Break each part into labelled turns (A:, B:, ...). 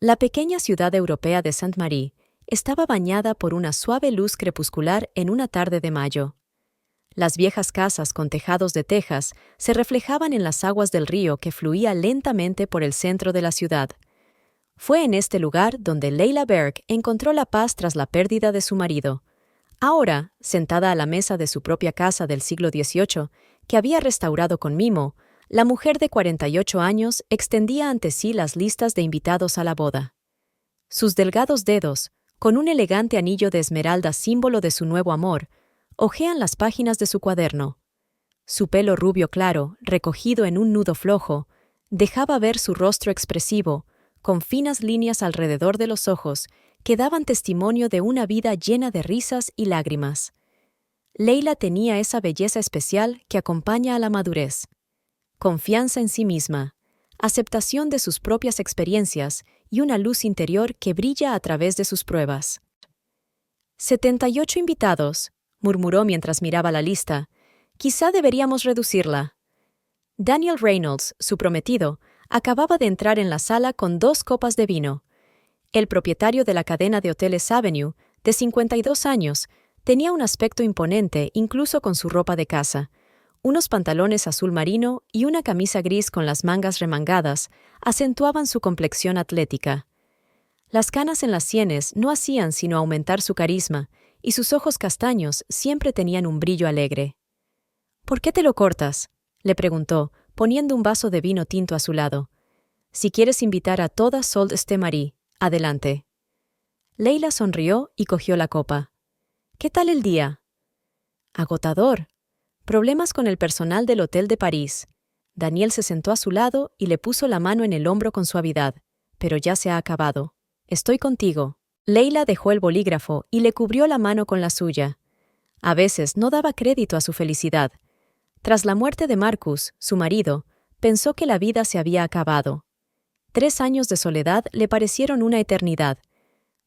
A: La pequeña ciudad europea de Sainte-Marie estaba bañada por una suave luz crepuscular en una tarde de mayo. Las viejas casas con tejados de tejas se reflejaban en las aguas del río que fluía lentamente por el centro de la ciudad. Fue en este lugar donde Leila Berg encontró la paz tras la pérdida de su marido. Ahora, sentada a la mesa de su propia casa del siglo XVIII, que había restaurado con mimo, la mujer de 48 años extendía ante sí las listas de invitados a la boda. Sus delgados dedos, con un elegante anillo de esmeralda símbolo de su nuevo amor, hojean las páginas de su cuaderno. Su pelo rubio claro, recogido en un nudo flojo, dejaba ver su rostro expresivo, con finas líneas alrededor de los ojos que daban testimonio de una vida llena de risas y lágrimas. Leila tenía esa belleza especial que acompaña a la madurez. Confianza en sí misma, aceptación de sus propias experiencias y una luz interior que brilla a través de sus pruebas. 78 invitados, murmuró mientras miraba la lista. Quizá deberíamos reducirla. Daniel Reynolds, su prometido, acababa de entrar en la sala con 2 copas de vino. El propietario de la cadena de hoteles Avenue, de 52 años, tenía un aspecto imponente incluso con su ropa de casa. Unos pantalones azul marino y una camisa gris con las mangas remangadas acentuaban su complexión atlética. Las canas en las sienes no hacían sino aumentar su carisma, y sus ojos castaños siempre tenían un brillo alegre. «¿Por qué te lo cortas?», le preguntó, poniendo un vaso de vino tinto a su lado. «Si quieres invitar a toda Sault-Ste-Marie, adelante». Leila sonrió y cogió la copa. «¿Qué tal el día?» «Agotador. Problemas con el personal del Hotel de París». Daniel se sentó a su lado y le puso la mano en el hombro con suavidad. «Pero ya se ha acabado. Estoy contigo». Leila dejó el bolígrafo y le cubrió la mano con la suya. A veces no daba crédito a su felicidad. Tras la muerte de Marcus, su marido, pensó que la vida se había acabado. 3 años de soledad le parecieron una eternidad.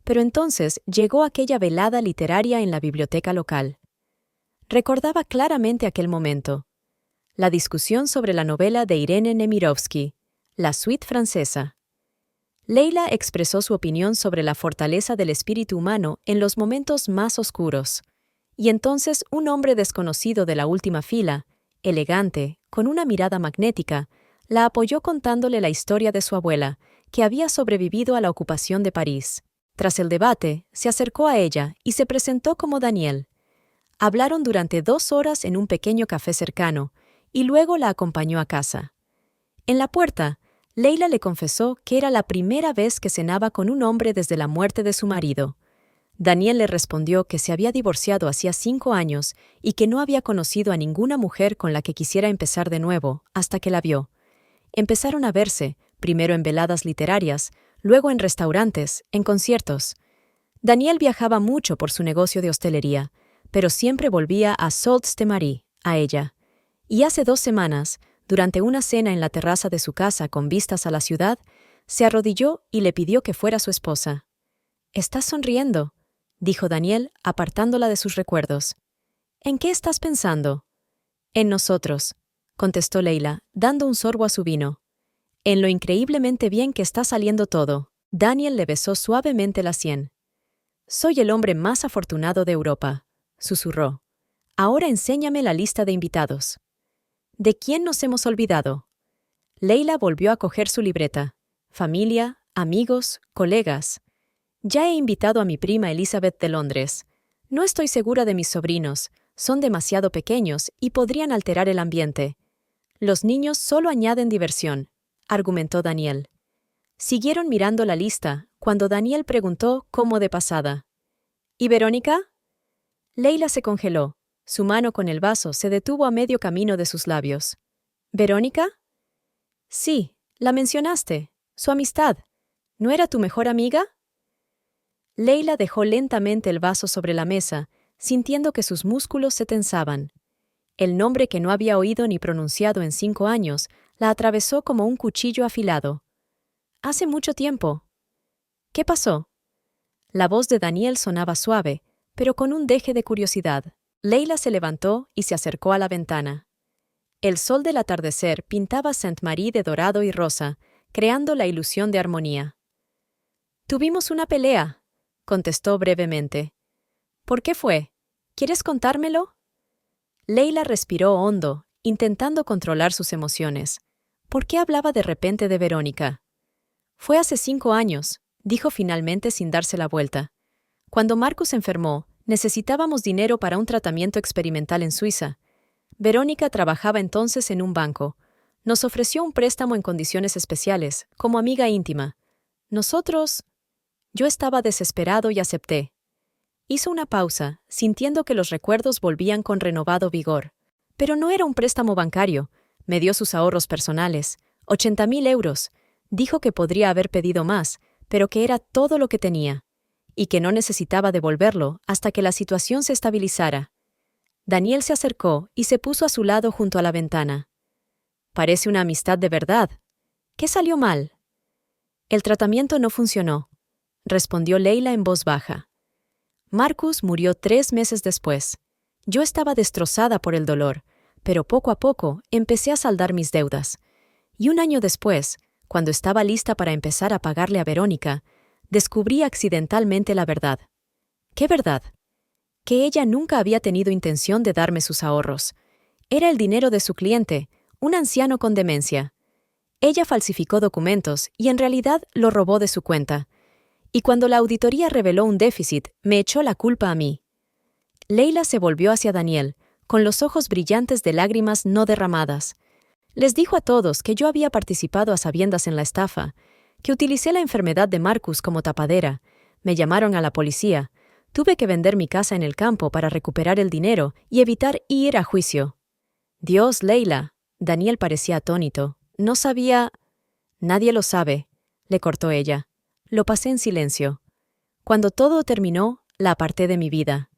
A: Pero entonces llegó aquella velada literaria en la biblioteca local. Recordaba claramente aquel momento. La discusión sobre la novela de Irene Nemirovsky, La suite francesa. Leila expresó su opinión sobre la fortaleza del espíritu humano en los momentos más oscuros. Y entonces un hombre desconocido de la última fila, elegante, con una mirada magnética, la apoyó contándole la historia de su abuela, que había sobrevivido a la ocupación de París. Tras el debate, se acercó a ella y se presentó como Daniel. Hablaron durante 2 horas en un pequeño café cercano, y luego la acompañó a casa. En la puerta, Leila le confesó que era la primera vez que cenaba con un hombre desde la muerte de su marido. Daniel le respondió que se había divorciado hacía 5 años y que no había conocido a ninguna mujer con la que quisiera empezar de nuevo, hasta que la vio. Empezaron a verse, primero en veladas literarias, luego en restaurantes, en conciertos. Daniel viajaba mucho por su negocio de hostelería, pero siempre volvía a Sault-Ste-Marie, a ella. Y hace 2 semanas, durante una cena en la terraza de su casa con vistas a la ciudad, se arrodilló y le pidió que fuera su esposa. «¿Estás sonriendo?», dijo Daniel, apartándola de sus recuerdos. «¿En qué estás pensando?» «En nosotros», contestó Leila, dando un sorbo a su vino. «En lo increíblemente bien que está saliendo todo». Daniel le besó suavemente la sien. «Soy el hombre más afortunado de Europa», susurró. «Ahora enséñame la lista de invitados». «¿De quién nos hemos olvidado?» Leila volvió a coger su libreta. «Familia, amigos, colegas. Ya he invitado a mi prima Elizabeth de Londres. No estoy segura de mis sobrinos, son demasiado pequeños y podrían alterar el ambiente. Los niños solo añaden diversión», argumentó Daniel. Siguieron mirando la lista cuando Daniel preguntó como de pasada. «¿Y Verónica?» Leila se congeló. Su mano con el vaso se detuvo a medio camino de sus labios. «¿Verónica?» «Sí, la mencionaste. Su amistad. ¿No era tu mejor amiga?» Leila dejó lentamente el vaso sobre la mesa, sintiendo que sus músculos se tensaban. El nombre que no había oído ni pronunciado en 5 años la atravesó como un cuchillo afilado. «Hace mucho tiempo». «¿Qué pasó?» La voz de Daniel sonaba suave, pero con un deje de curiosidad. Leila se levantó y se acercó a la ventana. El sol del atardecer pintaba Sainte-Marie de dorado y rosa, creando la ilusión de armonía. Tuvimos una pelea, contestó brevemente. ¿Por qué fue? ¿Quieres contármelo? Leila respiró hondo, intentando controlar sus emociones. ¿Por qué hablaba de repente de Verónica? Fue hace 5 años, dijo finalmente sin darse la vuelta. Cuando Marcus enfermó, necesitábamos dinero para un tratamiento experimental en Suiza. Verónica trabajaba entonces en un banco. Nos ofreció un préstamo en condiciones especiales, como amiga íntima. Nosotros... Yo estaba desesperado y acepté. Hizo una pausa, sintiendo que los recuerdos volvían con renovado vigor. Pero no era un préstamo bancario. Me dio sus ahorros personales, 80.000 euros. Dijo que podría haber pedido más, pero que era todo lo que tenía, y que no necesitaba devolverlo hasta que la situación se estabilizara. Daniel se acercó y se puso a su lado junto a la ventana. Parece una amistad de verdad. ¿Qué salió mal? El tratamiento no funcionó, respondió Leila en voz baja. Marcus murió 3 meses después. Yo estaba destrozada por el dolor, pero poco a poco empecé a saldar mis deudas. Y un año después, cuando estaba lista para empezar a pagarle a Verónica, descubrí accidentalmente la verdad. ¿Qué verdad? Que ella nunca había tenido intención de darme sus ahorros. Era el dinero de su cliente, un anciano con demencia. Ella falsificó documentos y en realidad lo robó de su cuenta. Y cuando la auditoría reveló un déficit, me echó la culpa a mí. Leila se volvió hacia Daniel, con los ojos brillantes de lágrimas no derramadas. Les dijo a todos que yo había participado a sabiendas en la estafa, que utilicé la enfermedad de Marcus como tapadera. Me llamaron a la policía. Tuve que vender mi casa en el campo para recuperar el dinero y evitar ir a juicio. Dios, Leila. Daniel parecía atónito. No sabía... Nadie lo sabe, le cortó ella. Lo pasé en silencio. Cuando todo terminó, la aparté de mi vida.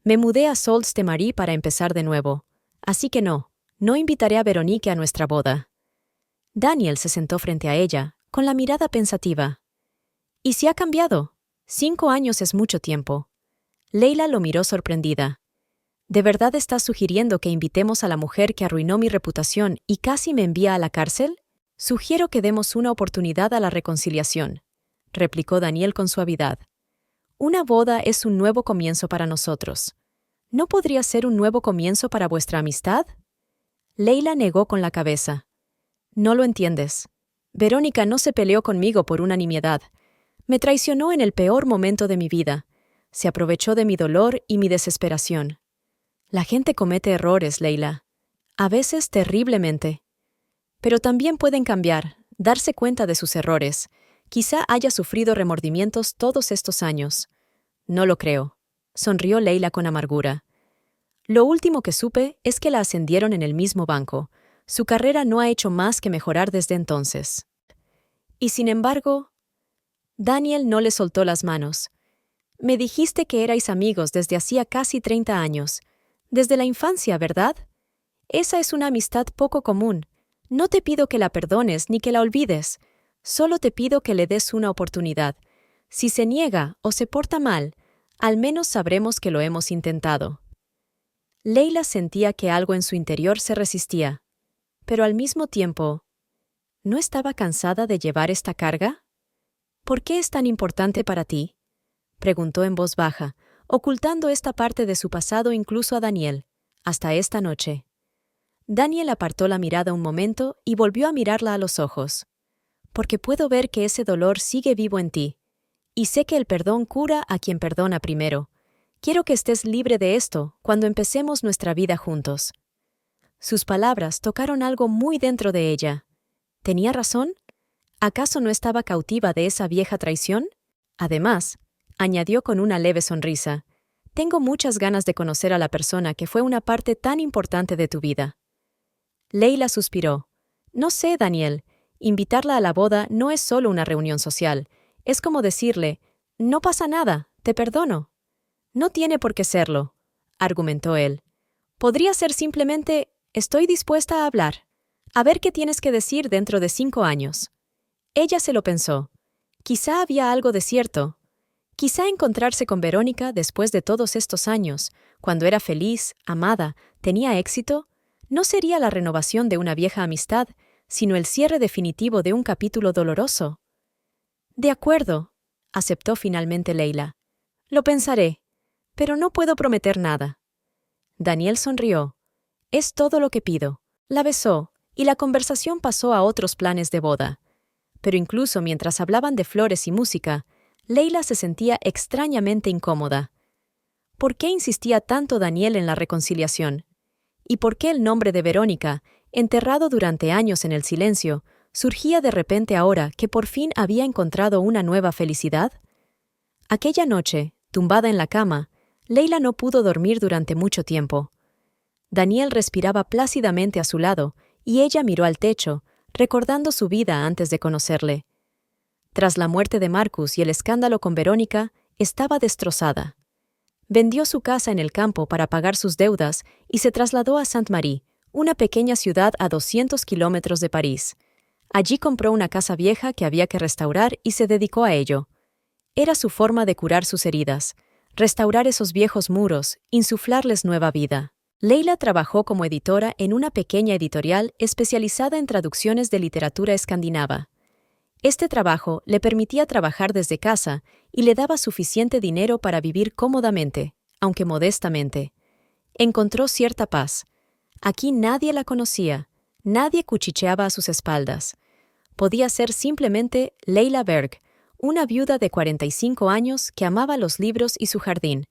A: Me mudé a Sault-Ste-Marie para empezar de nuevo. Así que no invitaré a Veronique a nuestra boda. Daniel se sentó frente a ella, con la mirada pensativa. ¿Y si ha cambiado? 5 años es mucho tiempo. Leila lo miró sorprendida. ¿De verdad estás sugiriendo que invitemos a la mujer que arruinó mi reputación y casi me envía a la cárcel? Sugiero que demos una oportunidad a la reconciliación, replicó Daniel con suavidad. Una boda es un nuevo comienzo para nosotros. ¿No podría ser un nuevo comienzo para vuestra amistad? Leila negó con la cabeza. No lo entiendes. Verónica no se peleó conmigo por una nimiedad. Me traicionó en el peor momento de mi vida. Se aprovechó de mi dolor y mi desesperación. La gente comete errores, Leila. A veces terriblemente. Pero también pueden cambiar, darse cuenta de sus errores. Quizá haya sufrido remordimientos todos estos años. No lo creo, sonrió Leila con amargura. Lo último que supe es que la ascendieron en el mismo banco. Su carrera no ha hecho más que mejorar desde entonces. Y sin embargo, Daniel no le soltó las manos. Me dijiste que erais amigos desde hacía casi 30 años. Desde la infancia, ¿verdad? Esa es una amistad poco común. No te pido que la perdones ni que la olvides. Solo te pido que le des una oportunidad. Si se niega o se porta mal, al menos sabremos que lo hemos intentado. Leila sentía que algo en su interior se resistía, pero al mismo tiempo, ¿no estaba cansada de llevar esta carga? ¿Por qué es tan importante para ti? Preguntó en voz baja, ocultando esta parte de su pasado incluso a Daniel, hasta esta noche. Daniel apartó la mirada un momento y volvió a mirarla a los ojos. Porque puedo ver que ese dolor sigue vivo en ti, y sé que el perdón cura a quien perdona primero. Quiero que estés libre de esto cuando empecemos nuestra vida juntos. Sus palabras tocaron algo muy dentro de ella. ¿Tenía razón? ¿Acaso no estaba cautiva de esa vieja traición? Además, añadió con una leve sonrisa, tengo muchas ganas de conocer a la persona que fue una parte tan importante de tu vida. Leila suspiró. No sé, Daniel, invitarla a la boda no es solo una reunión social. Es como decirle, no pasa nada, te perdono. No tiene por qué serlo, argumentó él. Podría ser simplemente, estoy dispuesta a hablar. A ver qué tienes que decir dentro de 5 años. Ella se lo pensó. Quizá había algo de cierto. Quizá encontrarse con Verónica después de todos estos años, cuando era feliz, amada, tenía éxito, no sería la renovación de una vieja amistad, sino el cierre definitivo de un capítulo doloroso. De acuerdo, aceptó finalmente Leila. Lo pensaré, pero no puedo prometer nada. Daniel sonrió. Es todo lo que pido. La besó, y la conversación pasó a otros planes de boda. Pero incluso mientras hablaban de flores y música, Leila se sentía extrañamente incómoda. ¿Por qué insistía tanto Daniel en la reconciliación? ¿Y por qué el nombre de Verónica, enterrado durante años en el silencio, surgía de repente ahora que por fin había encontrado una nueva felicidad? Aquella noche, tumbada en la cama, Leila no pudo dormir durante mucho tiempo. Daniel respiraba plácidamente a su lado y ella miró al techo, recordando su vida antes de conocerle. Tras la muerte de Marcus y el escándalo con Verónica, estaba destrozada. Vendió su casa en el campo para pagar sus deudas y se trasladó a Sainte-Marie, una pequeña ciudad a 200 kilómetros de París. Allí compró una casa vieja que había que restaurar y se dedicó a ello. Era su forma de curar sus heridas, restaurar esos viejos muros, insuflarles nueva vida. Leila trabajó como editora en una pequeña editorial especializada en traducciones de literatura escandinava. Este trabajo le permitía trabajar desde casa y le daba suficiente dinero para vivir cómodamente, aunque modestamente. Encontró cierta paz. Aquí nadie la conocía, nadie cuchicheaba a sus espaldas. Podía ser simplemente Leila Berg, una viuda de 45 años que amaba los libros y su jardín.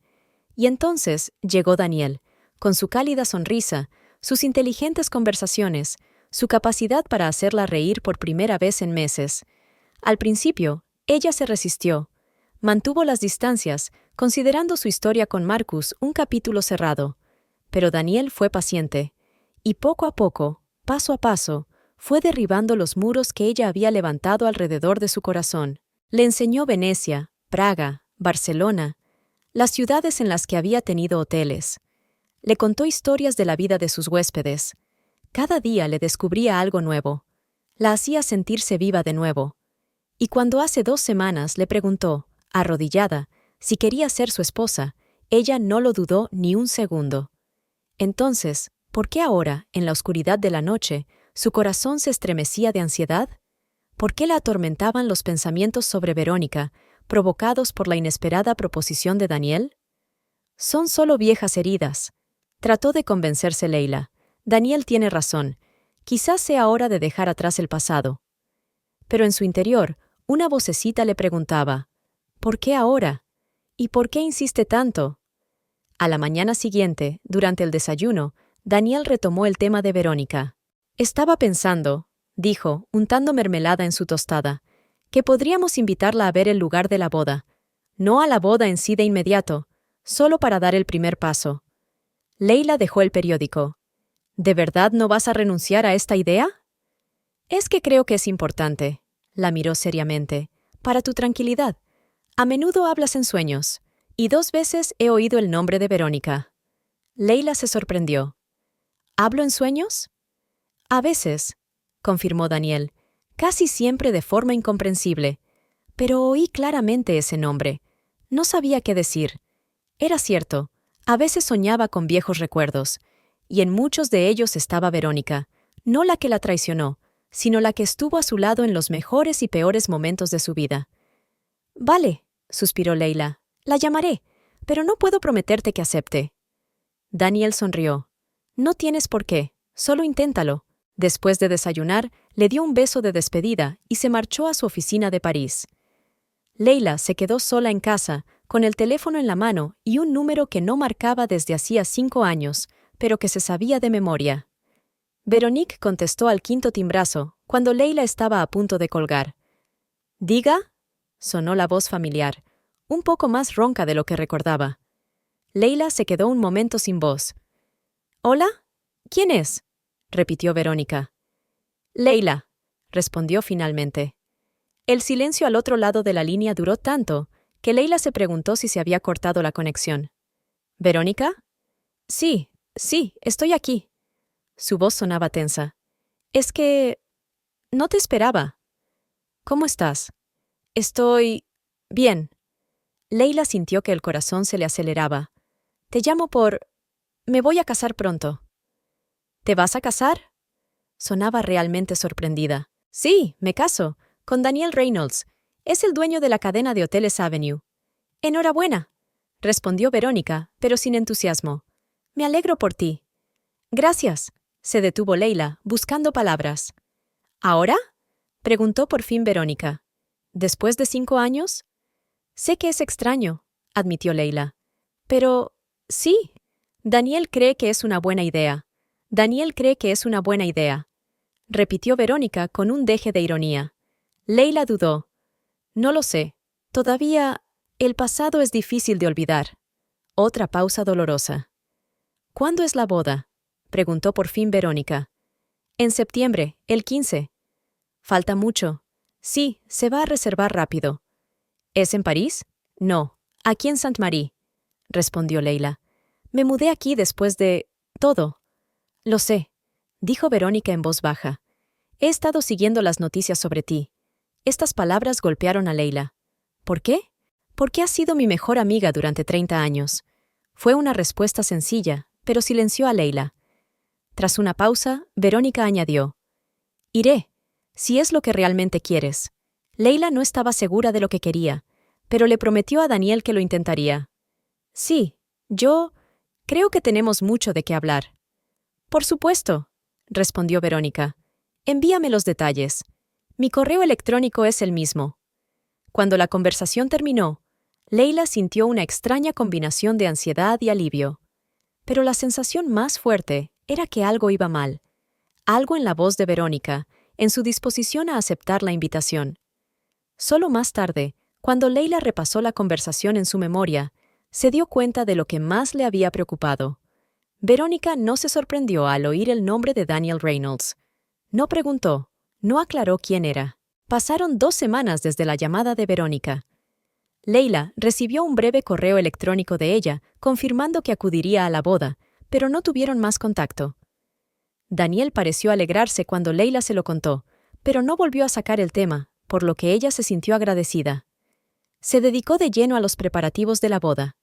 A: Y entonces llegó Daniel, con su cálida sonrisa, sus inteligentes conversaciones, su capacidad para hacerla reír por primera vez en meses. Al principio, ella se resistió. Mantuvo las distancias, considerando su historia con Marcus un capítulo cerrado. Pero Daniel fue paciente, y poco a poco, paso a paso, fue derribando los muros que ella había levantado alrededor de su corazón. Le enseñó Venecia, Praga, Barcelona, las ciudades en las que había tenido hoteles. Le contó historias de la vida de sus huéspedes. Cada día le descubría algo nuevo. La hacía sentirse viva de nuevo. Y cuando hace 2 semanas le preguntó, arrodillada, si quería ser su esposa, ella no lo dudó ni un segundo. Entonces, ¿por qué ahora, en la oscuridad de la noche, su corazón se estremecía de ansiedad? ¿Por qué la atormentaban los pensamientos sobre Verónica, provocados por la inesperada proposición de Daniel? Son solo viejas heridas. Trató de convencerse Leila. Daniel tiene razón. Quizás sea hora de dejar atrás el pasado. Pero en su interior, una vocecita le preguntaba, ¿por qué ahora? ¿Y por qué insiste tanto? A la mañana siguiente, durante el desayuno, Daniel retomó el tema de Verónica. Estaba pensando, dijo, untando mermelada en su tostada, que podríamos invitarla a ver el lugar de la boda. No a la boda en sí de inmediato, solo para dar el primer paso. Leila dejó el periódico. ¿De verdad no vas a renunciar a esta idea? Es que creo que es importante. La miró seriamente. Para tu tranquilidad. A menudo hablas en sueños, y 2 veces he oído el nombre de Verónica. Leila se sorprendió. ¿Hablo en sueños? A veces, confirmó Daniel, casi siempre de forma incomprensible. Pero oí claramente ese nombre. No sabía qué decir. Era cierto, a veces soñaba con viejos recuerdos, y en muchos de ellos estaba Verónica, no la que la traicionó, sino la que estuvo a su lado en los mejores y peores momentos de su vida. Vale, suspiró Leila, la llamaré, pero no puedo prometerte que acepte. Daniel sonrió. No tienes por qué, solo inténtalo. Después de desayunar, le dio un beso de despedida y se marchó a su oficina de París. Leila se quedó sola en casa, con el teléfono en la mano y un número que no marcaba desde hacía 5 años, pero que se sabía de memoria. Veronique contestó al 5.º timbrazo, cuando Leila estaba a punto de colgar. «¿Diga?» sonó la voz familiar, un poco más ronca de lo que recordaba. Leila se quedó un momento sin voz. «¿Hola? ¿Quién es?» repitió Verónica. «Leila», respondió finalmente. El silencio al otro lado de la línea duró tanto que Leila se preguntó si se había cortado la conexión. «¿Verónica?» Sí, estoy aquí». Su voz sonaba tensa. «Es que... no te esperaba». «¿Cómo estás?» «Estoy... bien». Leila sintió que el corazón se le aceleraba. «Te llamo por... me voy a casar pronto». «¿Te vas a casar?» Sonaba realmente sorprendida. «Sí, me caso, con Daniel Reynolds, Es el dueño de la cadena de hoteles Avenue. Enhorabuena, respondió Verónica, pero sin entusiasmo. Me alegro por ti. Gracias, se detuvo Leila, buscando palabras. ¿Ahora? Preguntó por fin Verónica. ¿Después de 5 años? Sé que es extraño, admitió Leila. Pero, sí. Daniel cree que es una buena idea. Daniel cree que es una buena idea, repitió Verónica con un deje de ironía. Leila dudó. No lo sé. Todavía, el pasado es difícil de olvidar. Otra pausa dolorosa. ¿Cuándo es la boda? Preguntó por fin Verónica. En septiembre, el 15. Falta mucho. Sí, se va a reservar rápido. ¿Es en París? No, aquí en Saint-Marie, respondió Leila. Me mudé aquí después de todo. Lo sé, dijo Verónica en voz baja. He estado siguiendo las noticias sobre ti. Estas palabras golpearon a Leila. ¿Por qué? Porque has sido mi mejor amiga durante 30 años. Fue una respuesta sencilla, pero silenció a Leila. Tras una pausa, Verónica añadió. Iré, si es lo que realmente quieres. Leila no estaba segura de lo que quería, pero le prometió a Daniel que lo intentaría. Sí, creo que tenemos mucho de qué hablar. Por supuesto, respondió Verónica. Envíame los detalles. Mi correo electrónico es el mismo. Cuando la conversación terminó, Leila sintió una extraña combinación de ansiedad y alivio. Pero la sensación más fuerte era que algo iba mal. Algo en la voz de Verónica, en su disposición a aceptar la invitación. Solo más tarde, cuando Leila repasó la conversación en su memoria, se dio cuenta de lo que más le había preocupado. Verónica no se sorprendió al oír el nombre de Daniel Reynolds. No preguntó, no aclaró quién era. Pasaron 2 semanas desde la llamada de Verónica. Leila recibió un breve correo electrónico de ella, confirmando que acudiría a la boda, pero no tuvieron más contacto. Daniel pareció alegrarse cuando Leila se lo contó, pero no volvió a sacar el tema, por lo que ella se sintió agradecida. Se dedicó de lleno a los preparativos de la boda.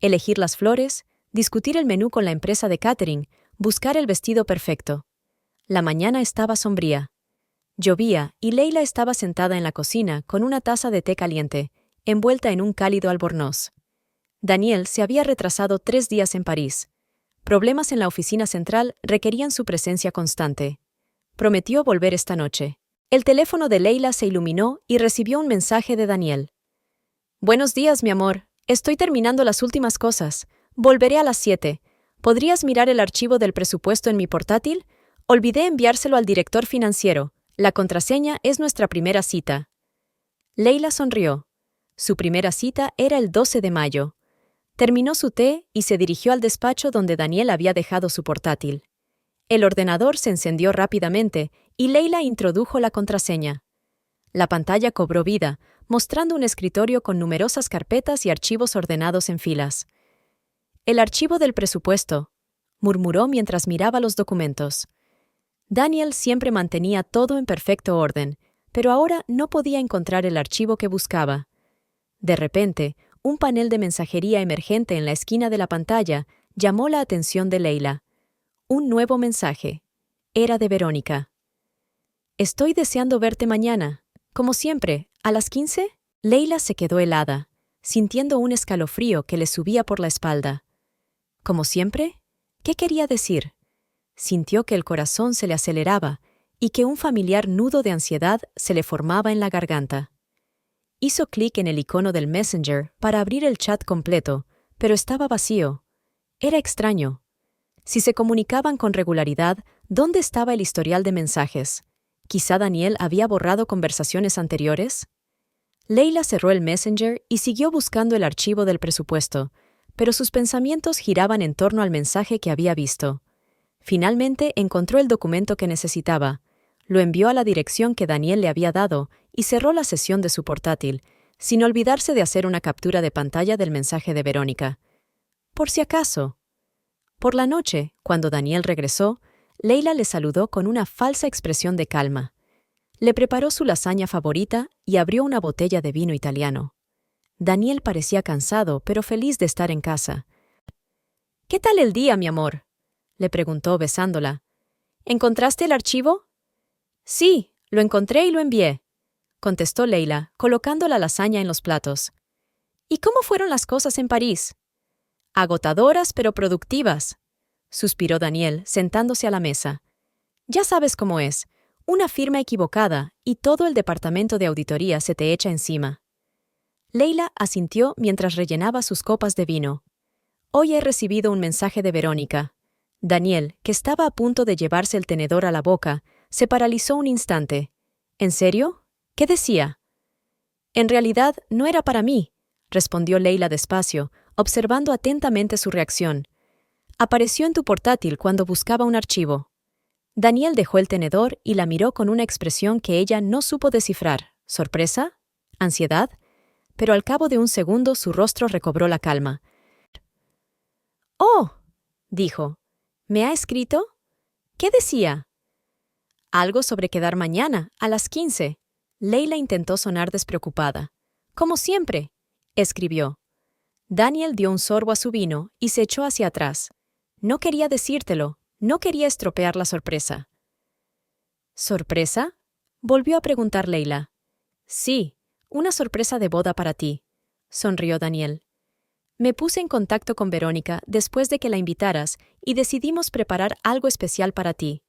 A: Elegir las flores, discutir el menú con la empresa de catering, buscar el vestido perfecto. La mañana estaba sombría. Llovía y Leila estaba sentada en la cocina con una taza de té caliente, envuelta en un cálido albornoz. Daniel se había retrasado 3 días en París. Problemas en la oficina central requerían su presencia constante. Prometió volver esta noche. El teléfono de Leila se iluminó y recibió un mensaje de Daniel. Buenos días, mi amor. Estoy terminando las últimas cosas. Volveré a las 7. ¿Podrías mirar el archivo del presupuesto en mi portátil? Olvidé enviárselo al director financiero. La contraseña es nuestra primera cita. Leila sonrió. Su primera cita era el 12 de mayo. Terminó su té y se dirigió al despacho donde Daniel había dejado su portátil. El ordenador se encendió rápidamente y Leila introdujo la contraseña. La pantalla cobró vida, mostrando un escritorio con numerosas carpetas y archivos ordenados en filas. El archivo del presupuesto, murmuró mientras miraba los documentos. Daniel siempre mantenía todo en perfecto orden, pero ahora no podía encontrar el archivo que buscaba. De repente, un panel de mensajería emergente en la esquina de la pantalla llamó la atención de Leila. Un nuevo mensaje. Era de Verónica. Estoy deseando verte mañana. Como siempre, ¿a las 15? Leila se quedó helada, sintiendo un escalofrío que le subía por la espalda. ¿Como siempre? ¿Qué quería decir? Sintió que el corazón se le aceleraba y que un familiar nudo de ansiedad se le formaba en la garganta. Hizo clic en el icono del Messenger para abrir el chat completo, pero estaba vacío. Era extraño. Si se comunicaban con regularidad, ¿dónde estaba el historial de mensajes? ¿Quizá Daniel había borrado conversaciones anteriores? Leila cerró el Messenger y siguió buscando el archivo del presupuesto, pero sus pensamientos giraban en torno al mensaje que había visto. Finalmente encontró el documento que necesitaba, lo envió a la dirección que Daniel le había dado y cerró la sesión de su portátil, sin olvidarse de hacer una captura de pantalla del mensaje de Verónica. Por si acaso. Por la noche, cuando Daniel regresó, Leila le saludó con una falsa expresión de calma. Le preparó su lasaña favorita y abrió una botella de vino italiano. Daniel parecía cansado, pero feliz de estar en casa. «¿Qué tal el día, mi amor?», le preguntó besándola. «¿Encontraste el archivo?» «Sí, lo encontré y lo envié». contestó Leila, colocando la lasaña en los platos. ¿Y cómo fueron las cosas en París? Agotadoras pero productivas, suspiró Daniel, sentándose a la mesa. Ya sabes cómo es, una firma equivocada y todo el departamento de auditoría se te echa encima. Leila asintió mientras rellenaba sus copas de vino. Hoy he recibido un mensaje de Verónica. Daniel, que estaba a punto de llevarse el tenedor a la boca, se paralizó un instante. ¿En serio? ¿Qué decía? En realidad, no era para mí, respondió Leila despacio, observando atentamente su reacción. Apareció en tu portátil cuando buscaba un archivo. Daniel dejó el tenedor y la miró con una expresión que ella no supo descifrar. ¿Sorpresa? ¿Ansiedad? Pero al cabo de un segundo su rostro recobró la calma. «Oh», dijo. «¿Me ha escrito? ¿Qué decía?» «Algo sobre quedar mañana, a las 15». Leila intentó sonar despreocupada. «Como siempre», escribió. Daniel dio un sorbo a su vino y se echó hacia atrás. No quería decírtelo, no quería estropear la sorpresa. ¿Sorpresa?, volvió a preguntar Leila. «Sí, una sorpresa de boda para ti», sonrió Daniel. «Me puse en contacto con Verónica después de que la invitaras y decidimos preparar algo especial para ti».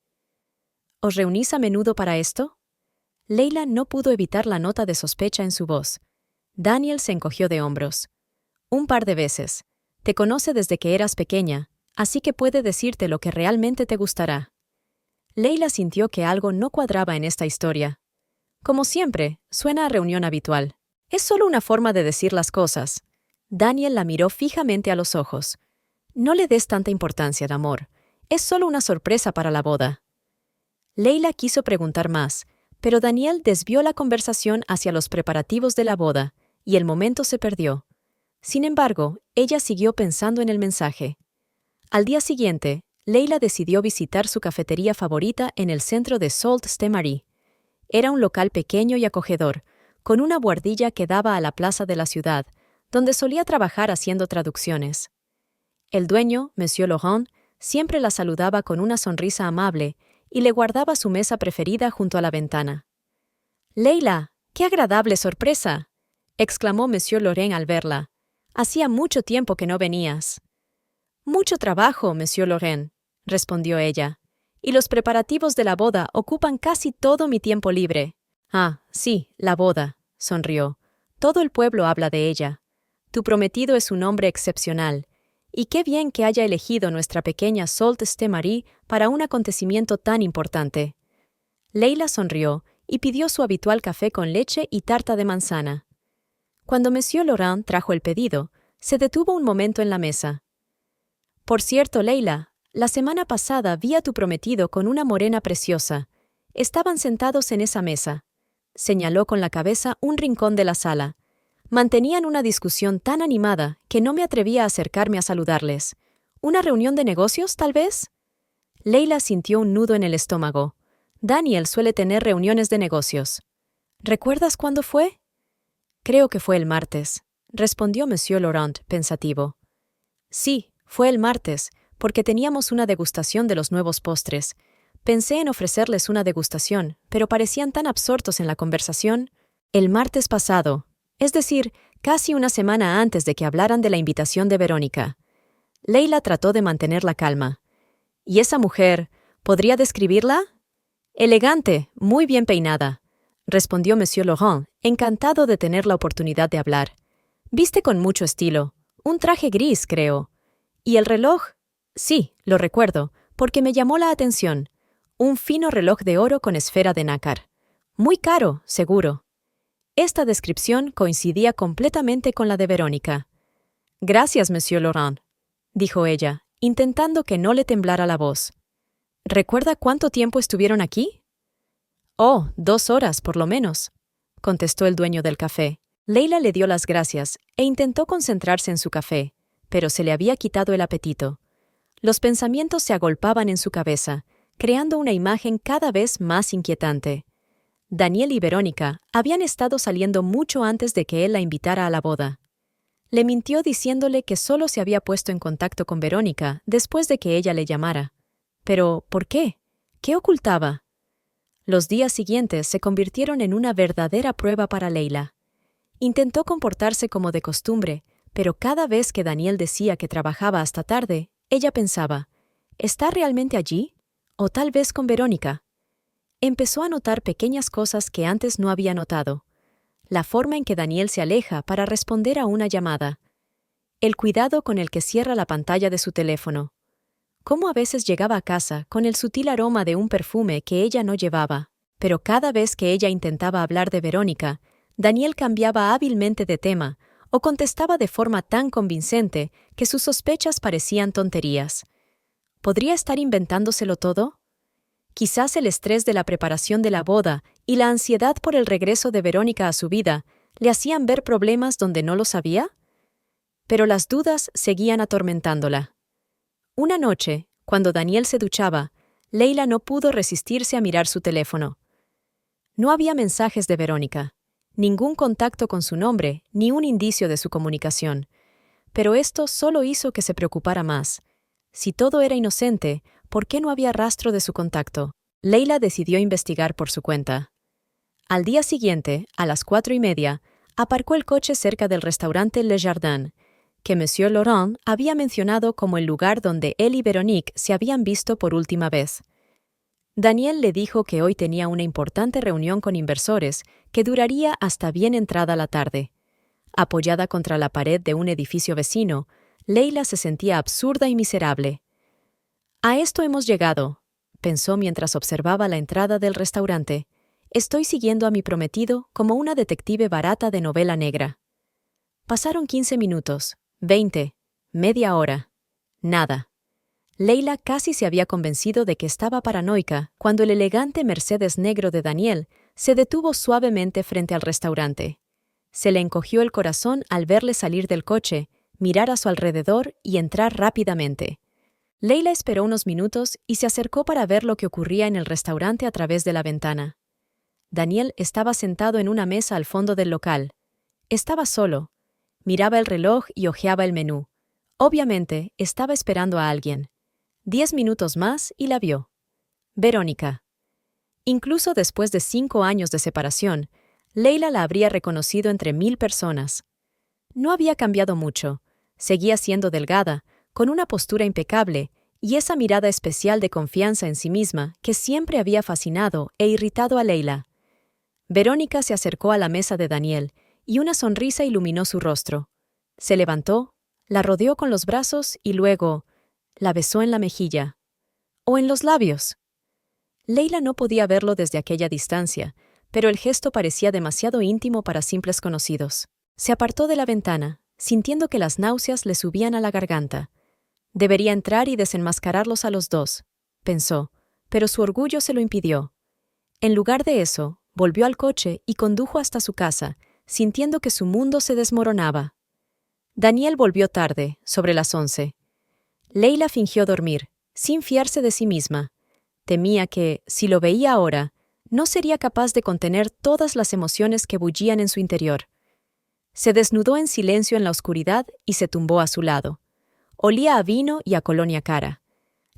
A: «¿Os reunís a menudo para esto?» Leila no pudo evitar la nota de sospecha en su voz. Daniel se encogió de hombros. «Un par de veces. Te conoce desde que eras pequeña, así que puede decirte lo que realmente te gustará». Leila sintió que algo no cuadraba en esta historia. Como siempre, suena a reunión habitual. Es solo una forma de decir las cosas. Daniel la miró fijamente a los ojos. «No le des tanta importancia, amor. Es solo una sorpresa para la boda». Leila quiso preguntar más, pero Daniel desvió la conversación hacia los preparativos de la boda, y el momento se perdió. Sin embargo, ella siguió pensando en el mensaje. Al día siguiente, Leila decidió visitar su cafetería favorita en el centro de Sault-Ste-Marie. Era un local pequeño y acogedor, con una buhardilla que daba a la plaza de la ciudad, donde solía trabajar haciendo traducciones. El dueño, Monsieur Laurent, siempre la saludaba con una sonrisa amable y le guardaba su mesa preferida junto a la ventana. «Leila, qué agradable sorpresa», exclamó Monsieur Laurent al verla. «Hacía mucho tiempo que no venías». «Mucho trabajo, Monsieur Laurent», respondió ella, «y los preparativos de la boda ocupan casi todo mi tiempo libre». «Ah, sí, la boda», sonrió. «Todo el pueblo habla de ella. Tu prometido es un hombre excepcional, y qué bien que haya elegido nuestra pequeña Sault-Ste-Marie para un acontecimiento tan importante». Leila sonrió y pidió su habitual café con leche y tarta de manzana. Cuando Monsieur Laurent trajo el pedido, se detuvo un momento en la mesa. «Por cierto, Leila, la semana pasada vi a tu prometido con una morena preciosa. Estaban sentados en esa mesa». Señaló con la cabeza un rincón de la sala. Mantenían una discusión tan animada que no me atrevía a acercarme a saludarles. ¿Una reunión de negocios, tal vez? Leila sintió un nudo en el estómago. Daniel suele tener reuniones de negocios. ¿Recuerdas cuándo fue? Creo que fue el martes, respondió Monsieur Laurent, pensativo. Sí, fue el martes, porque teníamos una degustación de los nuevos postres. Pensé en ofrecerles una degustación, pero parecían tan absortos en la conversación. El martes pasado, es decir, casi una semana antes de que hablaran de la invitación de Verónica. Leila trató de mantener la calma. ¿Y esa mujer, podría describirla? Elegante, muy bien peinada, respondió Monsieur Laurent, encantado de tener la oportunidad de hablar. Viste con mucho estilo. Un traje gris, creo. ¿Y el reloj? Sí, lo recuerdo, porque me llamó la atención. Un fino reloj de oro con esfera de nácar. Muy caro, seguro. Esta descripción coincidía completamente con la de Verónica. «Gracias, Monsieur Laurent», dijo ella, intentando que no le temblara la voz. «¿Recuerda cuánto tiempo estuvieron aquí?» «Oh, 2 horas, por lo menos», contestó el dueño del café. Leila le dio las gracias e intentó concentrarse en su café, pero se le había quitado el apetito. Los pensamientos se agolpaban en su cabeza, creando una imagen cada vez más inquietante. Daniel y Verónica habían estado saliendo mucho antes de que él la invitara a la boda. Le mintió diciéndole que solo se había puesto en contacto con Verónica después de que ella le llamara. Pero, ¿por qué? ¿Qué ocultaba? Los días siguientes se convirtieron en una verdadera prueba para Leila. Intentó comportarse como de costumbre, pero cada vez que Daniel decía que trabajaba hasta tarde, ella pensaba, ¿está realmente allí? ¿O tal vez con Verónica? Empezó a notar pequeñas cosas que antes no había notado. La forma en que Daniel se aleja para responder a una llamada. El cuidado con el que cierra la pantalla de su teléfono. Cómo a veces llegaba a casa con el sutil aroma de un perfume que ella no llevaba, pero cada vez que ella intentaba hablar de Verónica, Daniel cambiaba hábilmente de tema o contestaba de forma tan convincente que sus sospechas parecían tonterías. ¿Podría estar inventándoselo todo? Quizás el estrés de la preparación de la boda y la ansiedad por el regreso de Verónica a su vida le hacían ver problemas donde no los había. Pero las dudas seguían atormentándola. Una noche, cuando Daniel se duchaba, Leila no pudo resistirse a mirar su teléfono. No había mensajes de Verónica, ningún contacto con su nombre, ni un indicio de su comunicación. Pero esto solo hizo que se preocupara más. Si todo era inocente, ¿por qué no había rastro de su contacto? Leila decidió investigar por su cuenta. Al día siguiente, a las 4:30, aparcó el coche cerca del restaurante Le Jardin, que Monsieur Laurent había mencionado como el lugar donde él y Véronique se habían visto por última vez. Daniel le dijo que hoy tenía una importante reunión con inversores que duraría hasta bien entrada la tarde. Apoyada contra la pared de un edificio vecino, Leila se sentía absurda y miserable. «A esto hemos llegado», pensó mientras observaba la entrada del restaurante. «Estoy siguiendo a mi prometido como una detective barata de novela negra». Pasaron 15 minutos, 20, media hora. Nada. Leila casi se había convencido de que estaba paranoica cuando el elegante Mercedes negro de Daniel se detuvo suavemente frente al restaurante. Se le encogió el corazón al verle salir del coche, mirar a su alrededor y entrar rápidamente. Leila esperó unos minutos y se acercó para ver lo que ocurría en el restaurante a través de la ventana. Daniel estaba sentado en una mesa al fondo del local. Estaba solo. Miraba el reloj y hojeaba el menú. Obviamente, estaba esperando a alguien. 10 minutos más y la vio. Verónica. Incluso después de 5 años de separación, Leila la habría reconocido entre 1000 personas. No había cambiado mucho. Seguía siendo delgada, con una postura impecable y esa mirada especial de confianza en sí misma que siempre había fascinado e irritado a Leila. Verónica se acercó a la mesa de Daniel y una sonrisa iluminó su rostro. Se levantó, la rodeó con los brazos y luego la besó en la mejilla. O en los labios. Leila no podía verlo desde aquella distancia, pero el gesto parecía demasiado íntimo para simples conocidos. Se apartó de la ventana, sintiendo que las náuseas le subían a la garganta. Debería entrar y desenmascararlos a los dos, pensó, pero su orgullo se lo impidió. En lugar de eso, volvió al coche y condujo hasta su casa, sintiendo que su mundo se desmoronaba. Daniel volvió tarde, sobre las 11. Leila fingió dormir, sin fiarse de sí misma. Temía que, si lo veía ahora, no sería capaz de contener todas las emociones que bullían en su interior. Se desnudó en silencio en la oscuridad y se tumbó a su lado. Olía a vino y a colonia cara.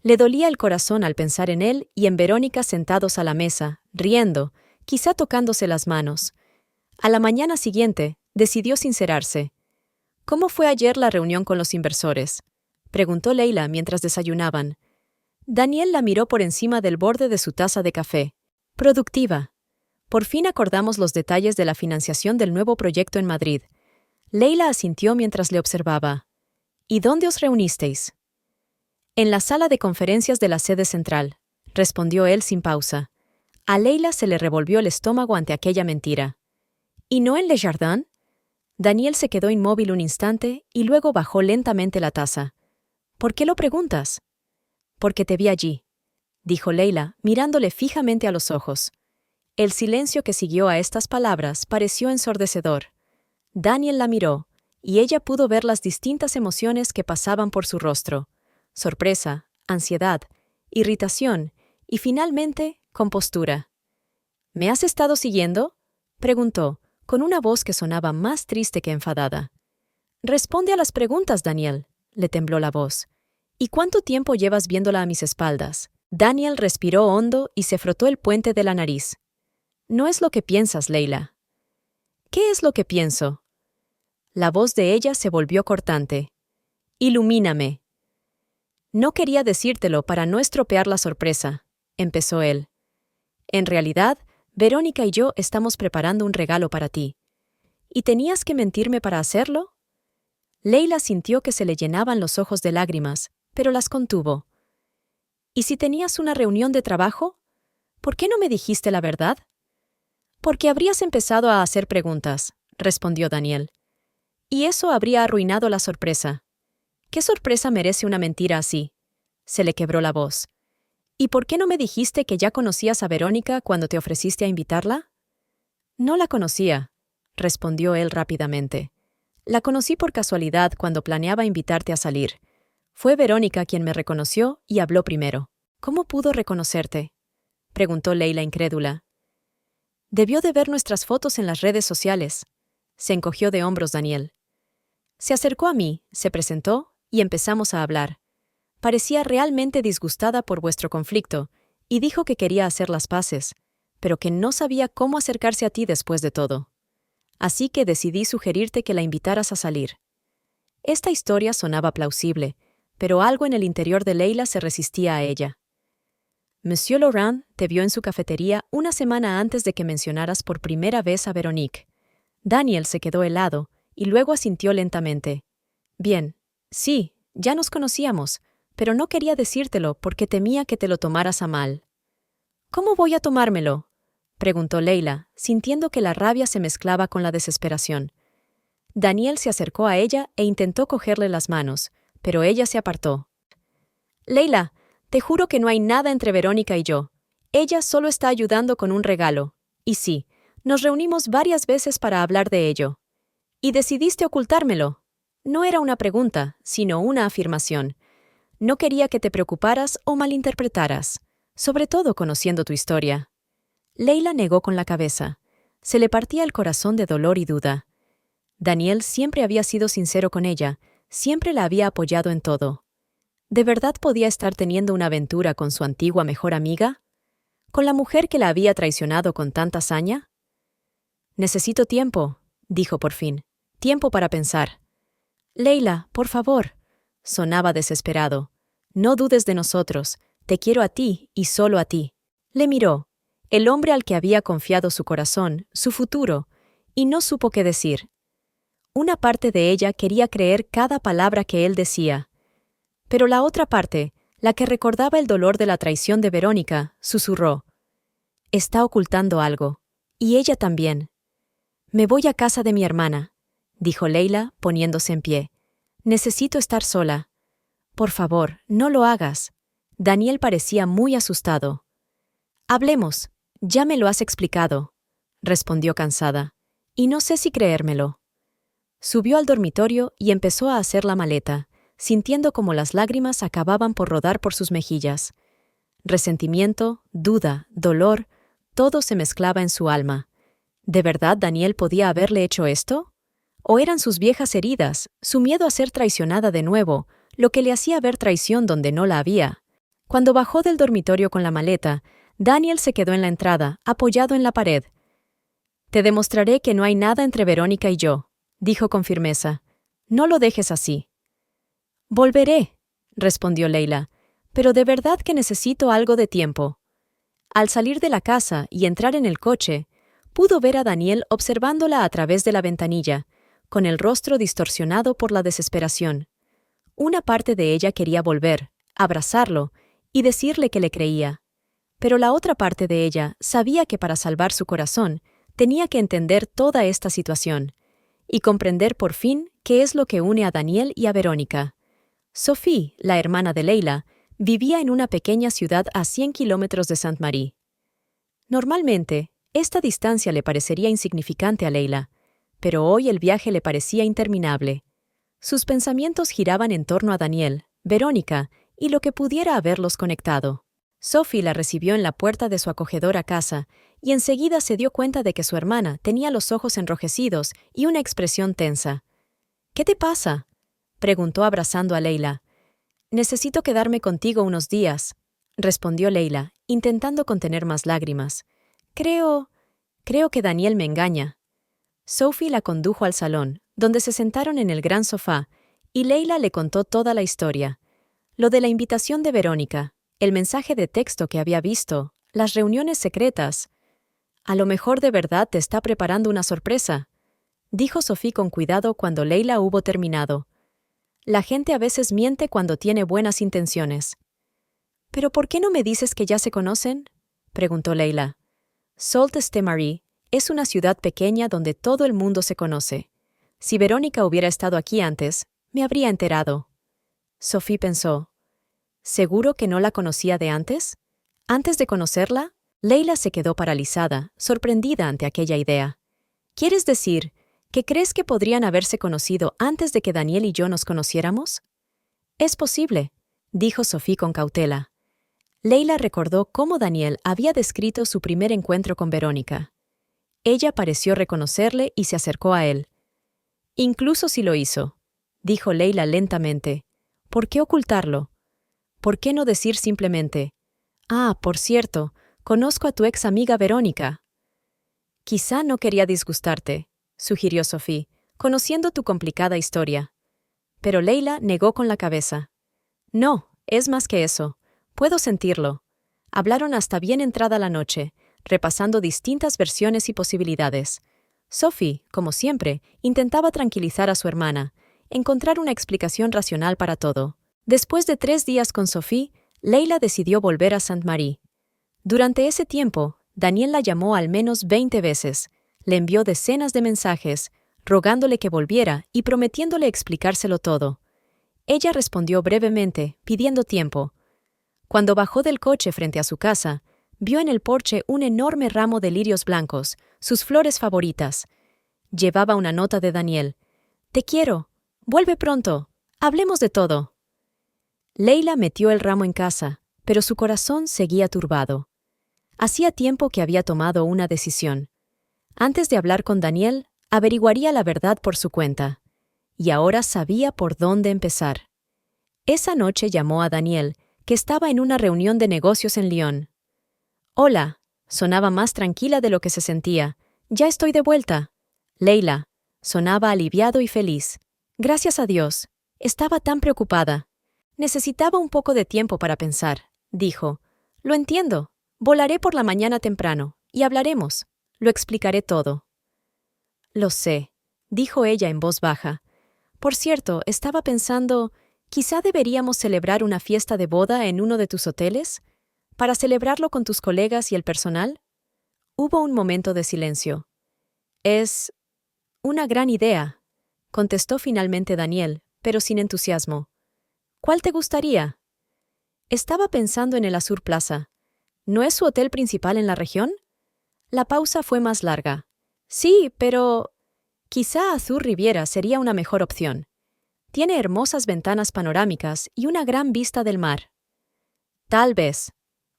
A: Le dolía el corazón al pensar en él y en Verónica sentados a la mesa, riendo, quizá tocándose las manos. A la mañana siguiente, decidió sincerarse. «¿Cómo fue ayer la reunión con los inversores?», preguntó Leila mientras desayunaban. Daniel la miró por encima del borde de su taza de café. «Productiva. Por fin acordamos los detalles de la financiación del nuevo proyecto en Madrid». Leila asintió mientras le observaba. «¿Y dónde os reunisteis?». «En la sala de conferencias de la sede central», respondió él sin pausa. A Leila se le revolvió el estómago ante aquella mentira. «¿Y no en Le Jardin?». Daniel se quedó inmóvil un instante y luego bajó lentamente la taza. «¿Por qué lo preguntas?». «Porque te vi allí», dijo Leila, mirándole fijamente a los ojos. El silencio que siguió a estas palabras pareció ensordecedor. Daniel la miró, y ella pudo ver las distintas emociones que pasaban por su rostro: sorpresa, ansiedad, irritación y, finalmente, compostura. «¿Me has estado siguiendo?», preguntó, con una voz que sonaba más triste que enfadada. «Responde a las preguntas, Daniel», le tembló la voz. «¿Y cuánto tiempo llevas viéndola a mis espaldas?». Daniel respiró hondo y se frotó el puente de la nariz. No es lo que piensas, Leila. ¿Qué es lo que pienso? La voz de ella se volvió cortante. Ilumíname. No quería decírtelo para no estropear la sorpresa, empezó él. En realidad, Verónica y yo estamos preparando un regalo para ti. ¿Y tenías que mentirme para hacerlo? Leila sintió que se le llenaban los ojos de lágrimas, pero las contuvo. ¿Y si tenías una reunión de trabajo? ¿Por qué no me dijiste la verdad? Porque habrías empezado a hacer preguntas, respondió Daniel. Y eso habría arruinado la sorpresa. ¿Qué sorpresa merece una mentira así? Se le quebró la voz. ¿Y por qué no me dijiste que ya conocías a Verónica cuando te ofreciste a invitarla? No la conocía, respondió él rápidamente. La conocí por casualidad cuando planeaba invitarte a salir. Fue Verónica quien me reconoció y habló primero. ¿Cómo pudo reconocerte? Preguntó Leila incrédula. Debió de ver nuestras fotos en las redes sociales. Se encogió de hombros Daniel. Se acercó a mí, se presentó y empezamos a hablar. Parecía realmente disgustada por vuestro conflicto y dijo que quería hacer las paces, pero que no sabía cómo acercarse a ti después de todo. Así que decidí sugerirte que la invitaras a salir. Esta historia sonaba plausible, pero algo en el interior de Leila se resistía a ella. Monsieur Laurent te vio en su cafetería una semana antes de que mencionaras por primera vez a Veronique. Daniel se quedó helado y luego asintió lentamente. Bien, sí, ya nos conocíamos, pero no quería decírtelo porque temía que te lo tomaras a mal. ¿Cómo voy a tomármelo? Preguntó Leila, sintiendo que la rabia se mezclaba con la desesperación. Daniel se acercó a ella e intentó cogerle las manos, pero ella se apartó. Leila, te juro que no hay nada entre Verónica y yo. Ella solo está ayudando con un regalo. Y sí, nos reunimos varias veces para hablar de ello. Y decidiste ocultármelo. No era una pregunta, sino una afirmación. No quería que te preocuparas o malinterpretaras, sobre todo conociendo tu historia. Leila negó con la cabeza. Se le partía el corazón de dolor y duda. Daniel siempre había sido sincero con ella, siempre la había apoyado en todo. ¿De verdad podía estar teniendo una aventura con su antigua mejor amiga? ¿Con la mujer que la había traicionado con tanta saña? Necesito tiempo, dijo por fin. Tiempo para pensar. Leila, por favor. Sonaba desesperado. No dudes de nosotros. Te quiero a ti y solo a ti. Le miró. El hombre al que había confiado su corazón, su futuro, y no supo qué decir. Una parte de ella quería creer cada palabra que él decía. Pero la otra parte, la que recordaba el dolor de la traición de Verónica, susurró. Está ocultando algo. Y ella también. Me voy a casa de mi hermana, dijo Leila, poniéndose en pie. Necesito estar sola. Por favor, no lo hagas. Daniel parecía muy asustado. Hablemos. Ya me lo has explicado, respondió cansada. Y no sé si creérmelo. Subió al dormitorio y empezó a hacer la maleta, sintiendo como las lágrimas acababan por rodar por sus mejillas. Resentimiento, duda, dolor, todo se mezclaba en su alma. ¿De verdad Daniel podía haberle hecho esto? ¿O eran sus viejas heridas, su miedo a ser traicionada de nuevo, lo que le hacía ver traición donde no la había? Cuando bajó del dormitorio con la maleta, Daniel se quedó en la entrada, apoyado en la pared. Te demostraré que no hay nada entre Verónica y yo, dijo con firmeza. No lo dejes así. Volveré, respondió Leila, pero de verdad que necesito algo de tiempo. Al salir de la casa y entrar en el coche, pudo ver a Daniel observándola a través de la ventanilla, con el rostro distorsionado por la desesperación. Una parte de ella quería volver, abrazarlo y decirle que le creía. Pero la otra parte de ella sabía que para salvar su corazón tenía que entender toda esta situación y comprender por fin qué es lo que une a Daniel y a Verónica. Sophie, la hermana de Leila, vivía en una pequeña ciudad a 100 kilómetros de Sainte-Marie. Normalmente, esta distancia le parecería insignificante a Leila, pero hoy el viaje le parecía interminable. Sus pensamientos giraban en torno a Daniel, Verónica y lo que pudiera haberlos conectado. Sophie la recibió en la puerta de su acogedora casa y enseguida se dio cuenta de que su hermana tenía los ojos enrojecidos y una expresión tensa. ¿Qué te pasa?, preguntó abrazando a Leila. Necesito quedarme contigo unos días, respondió Leila, intentando contener más lágrimas. Creo que Daniel me engaña. Sophie la condujo al salón, donde se sentaron en el gran sofá, y Leila le contó toda la historia. Lo de la invitación de Verónica, el mensaje de texto que había visto, las reuniones secretas. A lo mejor de verdad te está preparando una sorpresa, dijo Sophie con cuidado cuando Leila hubo terminado. La gente a veces miente cuando tiene buenas intenciones. ¿Pero por qué no me dices que ya se conocen?, preguntó Leila. Sault-Ste-Marie es una ciudad pequeña donde todo el mundo se conoce. Si Verónica hubiera estado aquí antes, me habría enterado. Sophie pensó. ¿Seguro que no la conocía de antes? ¿Antes de conocerla? Leila se quedó paralizada, sorprendida ante aquella idea. ¿Quieres decir que crees que podrían haberse conocido antes de que Daniel y yo nos conociéramos? Es posible, dijo Sophie con cautela. Leila recordó cómo Daniel había descrito su primer encuentro con Verónica. Ella pareció reconocerle y se acercó a él. Incluso si lo hizo, dijo Leila lentamente, ¿por qué ocultarlo? ¿Por qué no decir simplemente, por cierto, conozco a tu ex amiga Verónica? Quizá no quería disgustarte, sugirió Sophie, conociendo tu complicada historia. Pero Leila negó con la cabeza. No, es más que eso. Puedo sentirlo. Hablaron hasta bien entrada la noche, repasando distintas versiones y posibilidades. Sophie, como siempre, intentaba tranquilizar a su hermana, encontrar una explicación racional para todo. Después de 3 días con Sophie, Leila decidió volver a Sainte-Marie. Durante ese tiempo, Daniel la llamó al menos 20 veces, le envió decenas de mensajes, rogándole que volviera y prometiéndole explicárselo todo. Ella respondió brevemente, pidiendo tiempo. Cuando bajó del coche frente a su casa, vio en el porche un enorme ramo de lirios blancos, sus flores favoritas. Llevaba una nota de Daniel. «Te quiero. Vuelve pronto. Hablemos de todo». Leila metió el ramo en casa, pero su corazón seguía turbado. Hacía tiempo que había tomado una decisión. Antes de hablar con Daniel, averiguaría la verdad por su cuenta. Y ahora sabía por dónde empezar. Esa noche llamó a Daniel, que estaba en una reunión de negocios en Lyon. «Hola», sonaba más tranquila de lo que se sentía. «Ya estoy de vuelta». Leila, sonaba aliviado y feliz. «Gracias a Dios. Estaba tan preocupada. Necesitaba un poco de tiempo para pensar», dijo. «Lo entiendo. Volaré por la mañana temprano, y hablaremos. Lo explicaré todo». «Lo sé», dijo ella en voz baja. «Por cierto, estaba pensando, quizá deberíamos celebrar una fiesta de boda en uno de tus hoteles, para celebrarlo con tus colegas y el personal». Hubo un momento de silencio. «Es una gran idea», contestó finalmente Daniel, pero sin entusiasmo. «¿Cuál te gustaría?» Estaba pensando en el Azur Plaza. ¿No es su hotel principal en la región? La pausa fue más larga. «Sí, pero quizá Azur Riviera sería una mejor opción. Tiene hermosas ventanas panorámicas y una gran vista del mar». «Tal vez»,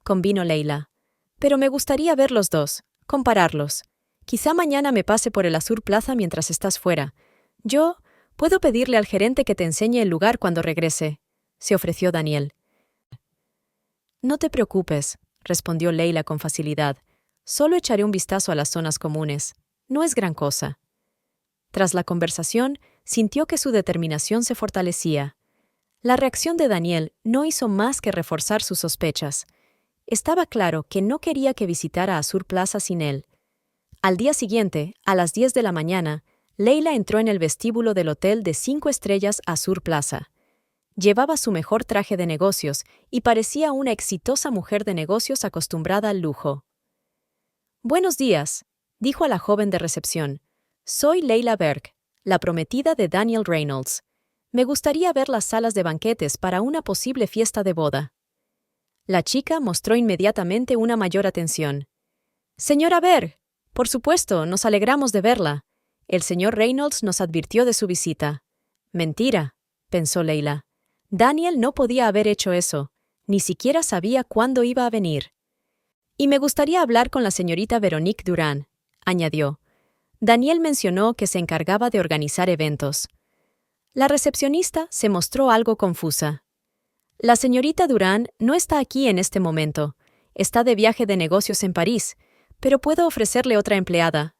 A: convino Leila. «Pero me gustaría ver los dos, compararlos. Quizá mañana me pase por el Azur Plaza mientras estás fuera. Yo puedo pedirle al gerente que te enseñe el lugar cuando regrese», se ofreció Daniel. «No te preocupes», respondió Leila con facilidad. «Solo echaré un vistazo a las zonas comunes. No es gran cosa». Tras la conversación, sintió que su determinación se fortalecía. La reacción de Daniel no hizo más que reforzar sus sospechas. Estaba claro que no quería que visitara Azur Plaza sin él. Al día siguiente, a las 10 de la mañana, Leila entró en el vestíbulo del hotel de 5 estrellas Azur Plaza. Llevaba su mejor traje de negocios y parecía una exitosa mujer de negocios acostumbrada al lujo. «Buenos días», dijo a la joven de recepción. «Soy Leila Berg, la prometida de Daniel Reynolds. Me gustaría ver las salas de banquetes para una posible fiesta de boda». La chica mostró inmediatamente una mayor atención. «Señora Berg, por supuesto, nos alegramos de verla. El señor Reynolds nos advirtió de su visita». «Mentira», pensó Leila. Daniel no podía haber hecho eso. Ni siquiera sabía cuándo iba a venir. «Y me gustaría hablar con la señorita Veronique Durand», añadió. Daniel mencionó que se encargaba de organizar eventos. La recepcionista se mostró algo confusa. La señorita Durán no está aquí en este momento. Está de viaje de negocios en París, pero puedo ofrecerle otra empleada.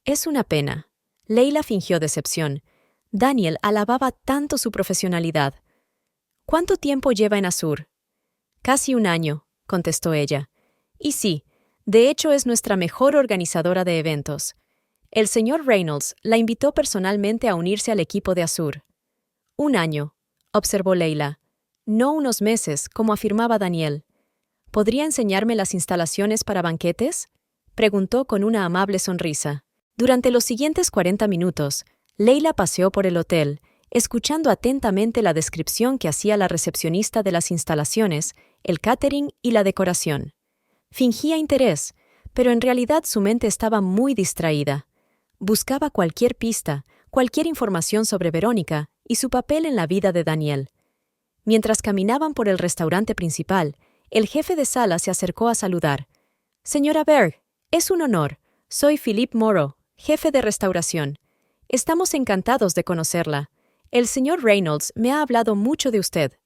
A: Es una pena. Leila fingió decepción. Daniel alababa tanto su profesionalidad. ¿Cuánto tiempo lleva en Azur? Casi un año, contestó ella. Y sí, de hecho es nuestra mejor organizadora de eventos. El señor Reynolds la invitó personalmente a unirse al equipo de Azur. Un año, observó Leila. No unos meses, como afirmaba Daniel. ¿Podría enseñarme las instalaciones para banquetes? Preguntó con una amable sonrisa. Durante los siguientes 40 minutos, Leila paseó por el hotel, escuchando atentamente la descripción que hacía la recepcionista de las instalaciones, el catering y la decoración. Fingía interés, pero en realidad su mente estaba muy distraída. Buscaba cualquier pista, cualquier información sobre Verónica y su papel en la vida de Daniel. Mientras caminaban por el restaurante principal, el jefe de sala se acercó a saludar. «Señora Berg, es un honor. Soy Philippe Moreau, jefe de restauración. Estamos encantados de conocerla. El señor Reynolds me ha hablado mucho de usted».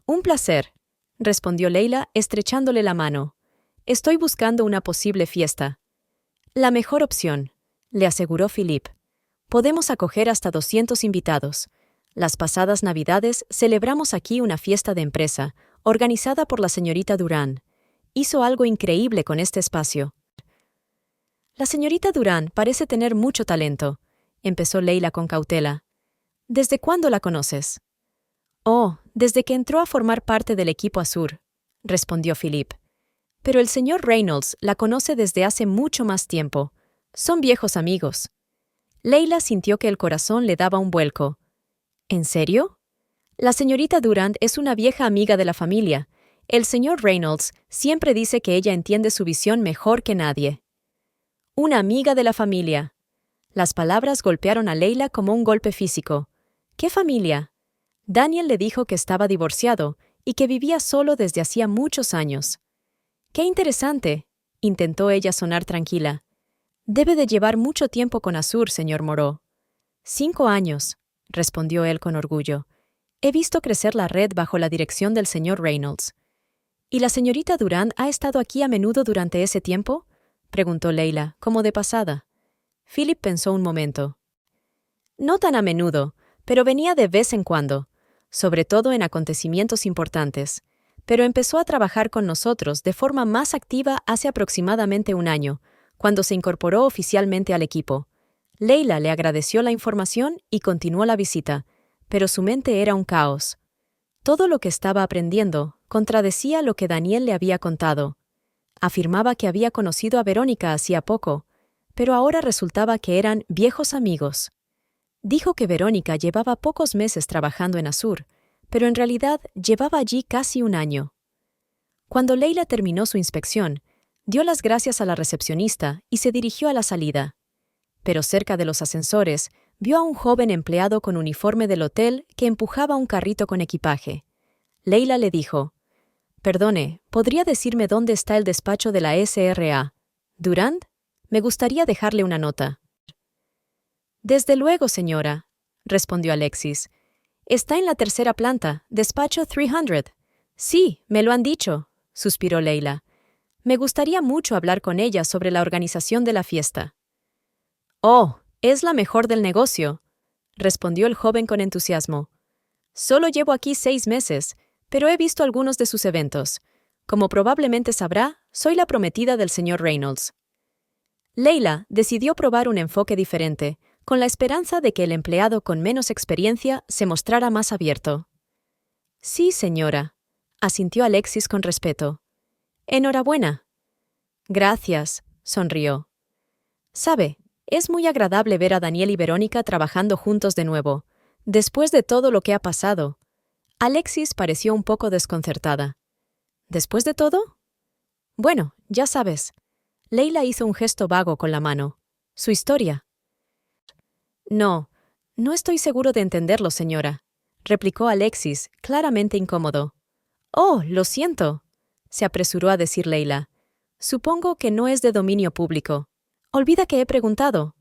A: «Un placer», respondió Leila, estrechándole la mano. «Estoy buscando una posible fiesta». «La mejor opción», le aseguró Philippe. «Podemos acoger hasta 200 invitados. Las pasadas Navidades celebramos aquí una fiesta de empresa, organizada por la señorita Durán. Hizo algo increíble con este espacio». «La señorita Durán parece tener mucho talento», empezó Leila con cautela. «¿Desde cuándo la conoces?» «Oh, desde que entró a formar parte del equipo Azur», respondió Philippe. «Pero el señor Reynolds la conoce desde hace mucho más tiempo. Son viejos amigos». Leila sintió que el corazón le daba un vuelco. ¿En serio? La señorita Durand es una vieja amiga de la familia. El señor Reynolds siempre dice que ella entiende su visión mejor que nadie. Una amiga de la familia. Las palabras golpearon a Leila como un golpe físico. ¿Qué familia? Daniel le dijo que estaba divorciado y que vivía solo desde hacía muchos años. ¡Qué interesante!, intentó ella sonar tranquila. Debe de llevar mucho tiempo con Azur, señor Moreau. 5 años, respondió él con orgullo. He visto crecer la red bajo la dirección del señor Reynolds. ¿Y la señorita Durand ha estado aquí a menudo durante ese tiempo?, preguntó Leila, como de pasada. Philip pensó un momento. No tan a menudo, pero venía de vez en cuando, sobre todo en acontecimientos importantes. Pero empezó a trabajar con nosotros de forma más activa hace aproximadamente un año, cuando se incorporó oficialmente al equipo. Leila le agradeció la información y continuó la visita, pero su mente era un caos. Todo lo que estaba aprendiendo contradecía lo que Daniel le había contado. Afirmaba que había conocido a Verónica hacía poco, pero ahora resultaba que eran viejos amigos. Dijo que Verónica llevaba pocos meses trabajando en Azur, pero en realidad llevaba allí casi un año. Cuando Leila terminó su inspección, dio las gracias a la recepcionista y se dirigió a la salida. Pero cerca de los ascensores, vio a un joven empleado con uniforme del hotel que empujaba un carrito con equipaje. Leila le dijo: «Perdone, ¿podría decirme dónde está el despacho de la SRA? ¿Durand? Me gustaría dejarle una nota». «Desde luego, señora», respondió Alexis. «Está en la tercera planta, despacho 300. Sí, me lo han dicho», suspiró Leila. «Me gustaría mucho hablar con ella sobre la organización de la fiesta». «Oh, es la mejor del negocio», respondió el joven con entusiasmo. «Solo llevo aquí 6 meses, pero he visto algunos de sus eventos. Como probablemente sabrá, soy la prometida del señor Reynolds». Leila decidió probar un enfoque diferente, con la esperanza de que el empleado con menos experiencia se mostrara más abierto. «Sí, señora», asintió Alexis con respeto. «Enhorabuena». «Gracias», sonrió. «Sabe, es muy agradable ver a Daniel y Verónica trabajando juntos de nuevo, después de todo lo que ha pasado». Alexis pareció un poco desconcertada. «¿Después de todo?» «Bueno, ya sabes». Leila hizo un gesto vago con la mano. «Su historia». «No, no estoy seguro de entenderlo, señora», replicó Alexis, claramente incómodo. «Oh, lo siento», se apresuró a decir Leila. «Supongo que no es de dominio público. Olvida que he preguntado».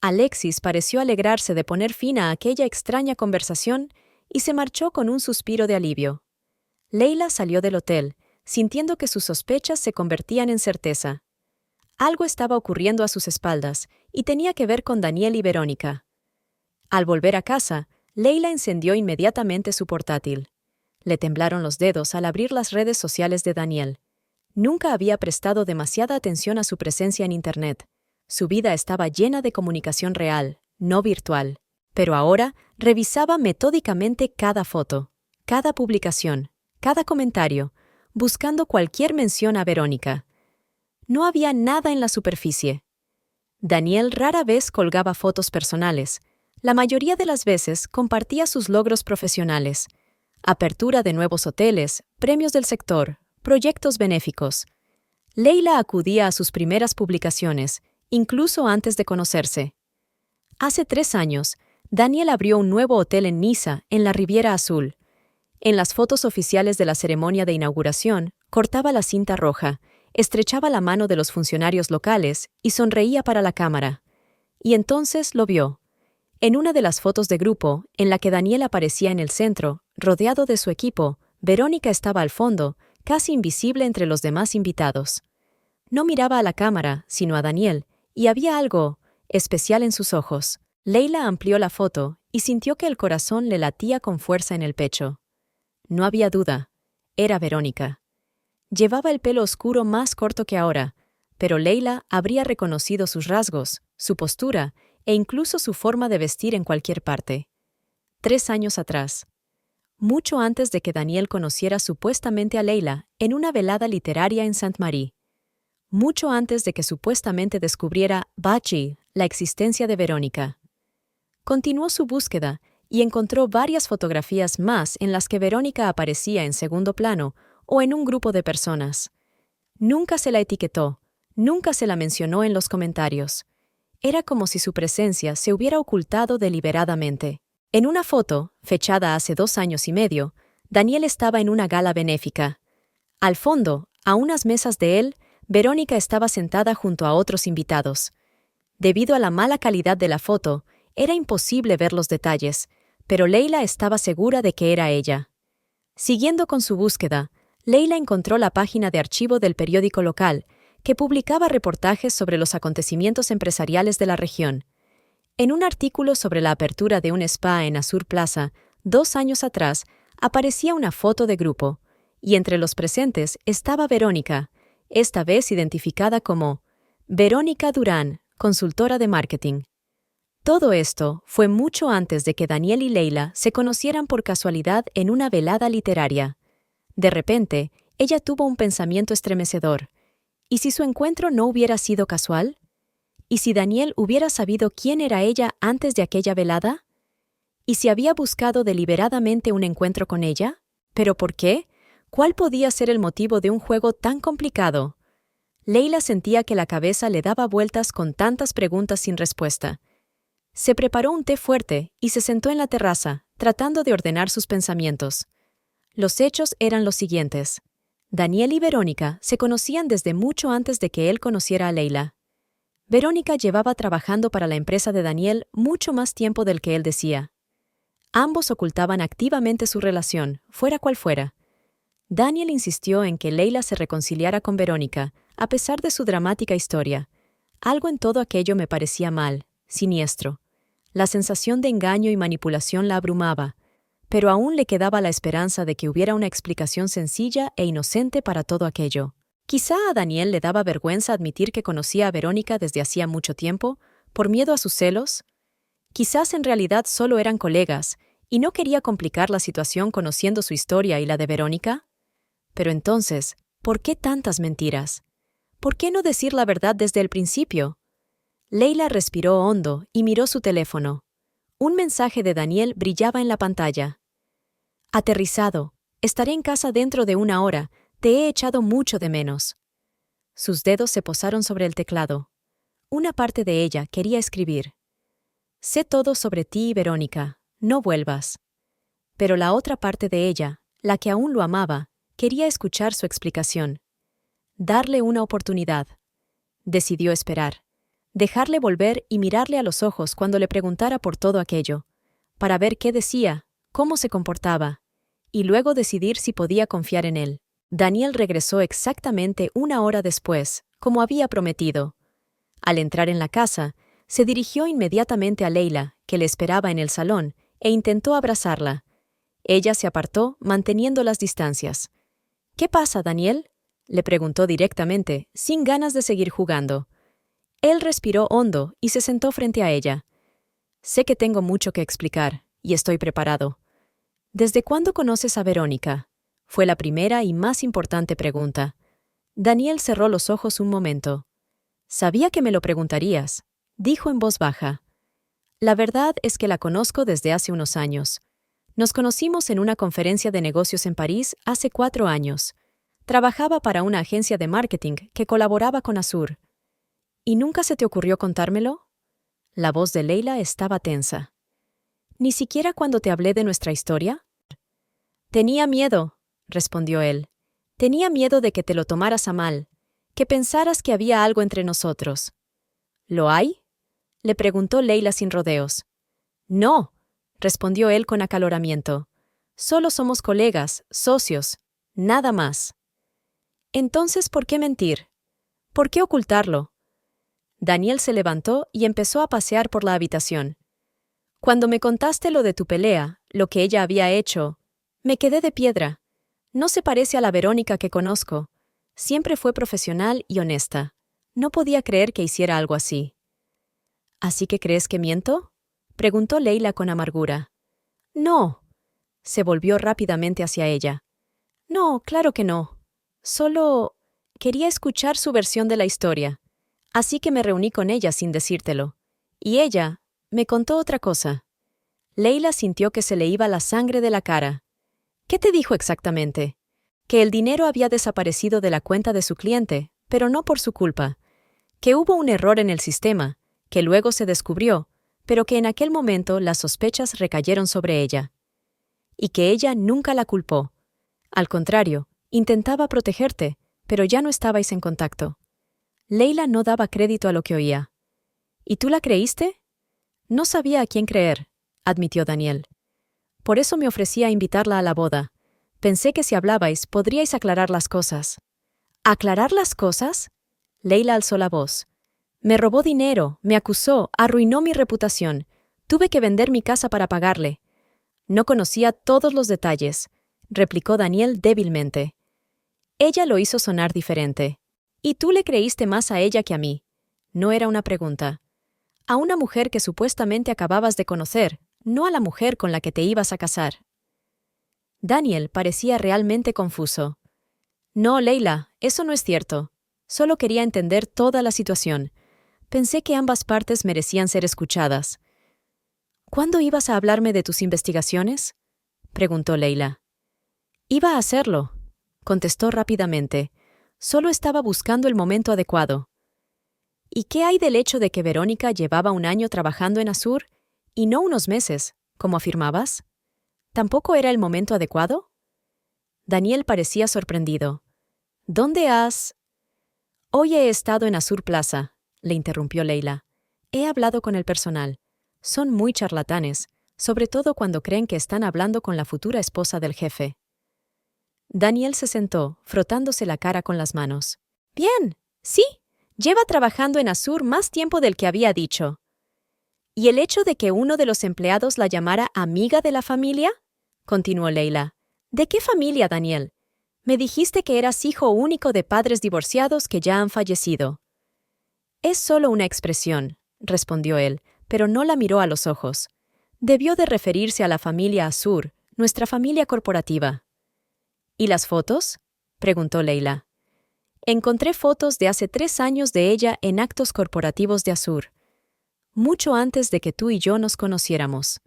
A: Alexis pareció alegrarse de poner fin a aquella extraña conversación y se marchó con un suspiro de alivio. Leila salió del hotel, sintiendo que sus sospechas se convertían en certeza. Algo estaba ocurriendo a sus espaldas, y tenía que ver con Daniel y Verónica. Al volver a casa, Leila encendió inmediatamente su portátil. Le temblaron los dedos al abrir las redes sociales de Daniel. Nunca había prestado demasiada atención a su presencia en Internet. Su vida estaba llena de comunicación real, no virtual. Pero ahora revisaba metódicamente cada foto, cada publicación, cada comentario, buscando cualquier mención a Verónica. No había nada en la superficie. Daniel rara vez colgaba fotos personales. La mayoría de las veces compartía sus logros profesionales. Apertura de nuevos hoteles, premios del sector, proyectos benéficos. Leila acudía a sus primeras publicaciones, incluso antes de conocerse. Hace 3 años, Daniel abrió un nuevo hotel en Niza, en la Riviera Azul. En las fotos oficiales de la ceremonia de inauguración, cortaba la cinta roja, estrechaba la mano de los funcionarios locales y sonreía para la cámara. Y entonces lo vio. En una de las fotos de grupo, en la que Daniel aparecía en el centro, rodeado de su equipo, Verónica estaba al fondo, casi invisible entre los demás invitados. No miraba a la cámara, sino a Daniel, y había algo especial en sus ojos. Leila amplió la foto y sintió que el corazón le latía con fuerza en el pecho. No había duda, era Verónica. Llevaba el pelo oscuro más corto que ahora, pero Leila habría reconocido sus rasgos, su postura e incluso su forma de vestir en cualquier parte. 3 años atrás. Mucho antes de que Daniel conociera supuestamente a Leila en una velada literaria en Sainte-Marie. Mucho antes de que supuestamente descubriera Bachi la existencia de Verónica. Continuó su búsqueda y encontró varias fotografías más en las que Verónica aparecía en segundo plano o en un grupo de personas. Nunca se la etiquetó, nunca se la mencionó en los comentarios. Era como si su presencia se hubiera ocultado deliberadamente. En una foto, fechada hace 2 años y medio, Daniel estaba en una gala benéfica. Al fondo, a unas mesas de él, Verónica estaba sentada junto a otros invitados. Debido a la mala calidad de la foto, era imposible ver los detalles, pero Leila estaba segura de que era ella. Siguiendo con su búsqueda, Leila encontró la página de archivo del periódico local, que publicaba reportajes sobre los acontecimientos empresariales de la región. En un artículo sobre la apertura de un spa en Azur Plaza, 2 años atrás, aparecía una foto de grupo, y entre los presentes estaba Verónica, esta vez identificada como Verónica Durán, consultora de marketing. Todo esto fue mucho antes de que Daniel y Leila se conocieran por casualidad en una velada literaria. De repente, ella tuvo un pensamiento estremecedor. ¿Y si su encuentro no hubiera sido casual? ¿Y si Daniel hubiera sabido quién era ella antes de aquella velada? ¿Y si había buscado deliberadamente un encuentro con ella? ¿Pero por qué? ¿Cuál podía ser el motivo de un juego tan complicado? Leila sentía que la cabeza le daba vueltas con tantas preguntas sin respuesta. Se preparó un té fuerte y se sentó en la terraza, tratando de ordenar sus pensamientos. Los hechos eran los siguientes. Daniel y Verónica se conocían desde mucho antes de que él conociera a Leila. Verónica llevaba trabajando para la empresa de Daniel mucho más tiempo del que él decía. Ambos ocultaban activamente su relación, fuera cual fuera. Daniel insistió en que Leila se reconciliara con Verónica, a pesar de su dramática historia. Algo en todo aquello me parecía mal, siniestro. La sensación de engaño y manipulación la abrumaba, pero aún le quedaba la esperanza de que hubiera una explicación sencilla e inocente para todo aquello. Quizá a Daniel le daba vergüenza admitir que conocía a Verónica desde hacía mucho tiempo, por miedo a sus celos. Quizás en realidad solo eran colegas, y no quería complicar la situación conociendo su historia y la de Verónica. Pero entonces, ¿por qué tantas mentiras? ¿Por qué no decir la verdad desde el principio? Leila respiró hondo y miró su teléfono. Un mensaje de Daniel brillaba en la pantalla. Aterrizado, estaré en casa dentro de 1 hora, te he echado mucho de menos. Sus dedos se posaron sobre el teclado. Una parte de ella quería escribir. Sé todo sobre ti, Verónica, no vuelvas. Pero la otra parte de ella, la que aún lo amaba, quería escuchar su explicación. Darle una oportunidad. Decidió esperar. Dejarle volver y mirarle a los ojos cuando le preguntara por todo aquello, para ver qué decía, cómo se comportaba, y luego decidir si podía confiar en él. Daniel regresó exactamente 1 hora después, como había prometido. Al entrar en la casa, se dirigió inmediatamente a Leila, que le esperaba en el salón, e intentó abrazarla. Ella se apartó, manteniendo las distancias. «¿Qué pasa, Daniel?», le preguntó directamente, sin ganas de seguir jugando. Él respiró hondo y se sentó frente a ella. «Sé que tengo mucho que explicar, y estoy preparado». «¿Desde cuándo conoces a Verónica?», fue la primera y más importante pregunta. Daniel cerró los ojos un momento. «Sabía que me lo preguntarías», dijo en voz baja. «La verdad es que la conozco desde hace unos años. Nos conocimos en una conferencia de negocios en París hace 4 años. Trabajaba para una agencia de marketing que colaboraba con Azur». «¿Y nunca se te ocurrió contármelo?». La voz de Leila estaba tensa. «¿Ni siquiera cuando te hablé de nuestra historia?». «Tenía miedo», respondió él. «Tenía miedo de que te lo tomaras a mal, que pensaras que había algo entre nosotros». «¿Lo hay?», le preguntó Leila sin rodeos. «No», respondió él con acaloramiento. «Solo somos colegas, socios, nada más». «Entonces, ¿por qué mentir? ¿Por qué ocultarlo?». Daniel se levantó y empezó a pasear por la habitación. «Cuando me contaste lo de tu pelea, lo que ella había hecho, me quedé de piedra. No se parece a la Verónica que conozco. Siempre fue profesional y honesta. No podía creer que hiciera algo así». «¿Así que crees que miento?», preguntó Leila con amargura. «No». Se volvió rápidamente hacia ella. «No, claro que no. Solo quería escuchar su versión de la historia. Así que me reuní con ella sin decírtelo. Y ella me contó otra cosa». Leila sintió que se le iba la sangre de la cara. «¿Qué te dijo exactamente?». «Que el dinero había desaparecido de la cuenta de su cliente, pero no por su culpa. Que hubo un error en el sistema, que luego se descubrió, pero que en aquel momento las sospechas recayeron sobre ella. Y que ella nunca la culpó. Al contrario, intentaba protegerte, pero ya no estabais en contacto». Leila no daba crédito a lo que oía. «¿Y tú la creíste?». «No sabía a quién creer», admitió Daniel. «Por eso me ofrecí a invitarla a la boda. Pensé que si hablabais podríais aclarar las cosas». «¿Aclarar las cosas?». Leila alzó la voz. «Me robó dinero, me acusó, arruinó mi reputación. Tuve que vender mi casa para pagarle». «No conocía todos los detalles», replicó Daniel débilmente. Ella lo hizo sonar diferente. «¿Y tú le creíste más a ella que a mí?». No era una pregunta. «A una mujer que supuestamente acababas de conocer, no a la mujer con la que te ibas a casar». Daniel parecía realmente confuso. «No, Leila, eso no es cierto. Solo quería entender toda la situación. Pensé que ambas partes merecían ser escuchadas». «¿Cuándo ibas a hablarme de tus investigaciones?», preguntó Leila. «Iba a hacerlo», contestó rápidamente. «Solo estaba buscando el momento adecuado». «¿Y qué hay del hecho de que Verónica llevaba 1 año trabajando en Azur y no unos meses, como afirmabas? ¿Tampoco era el momento adecuado?». Daniel parecía sorprendido. «¿Dónde has...?». «Hoy he estado en Azur Plaza», le interrumpió Leila. «He hablado con el personal. Son muy charlatanes, sobre todo cuando creen que están hablando con la futura esposa del jefe». Daniel se sentó, frotándose la cara con las manos. «Bien, sí, lleva trabajando en Azur más tiempo del que había dicho». «¿Y el hecho de que uno de los empleados la llamara amiga de la familia?», continuó Leila. «¿De qué familia, Daniel? Me dijiste que eras hijo único de padres divorciados que ya han fallecido». «Es solo una expresión», respondió él, pero no la miró a los ojos. «Debió de referirse a la familia Azur, nuestra familia corporativa». «¿Y las fotos?», preguntó Leila. «Encontré fotos de hace 3 años de ella en actos corporativos de Azur, mucho antes de que tú y yo nos conociéramos».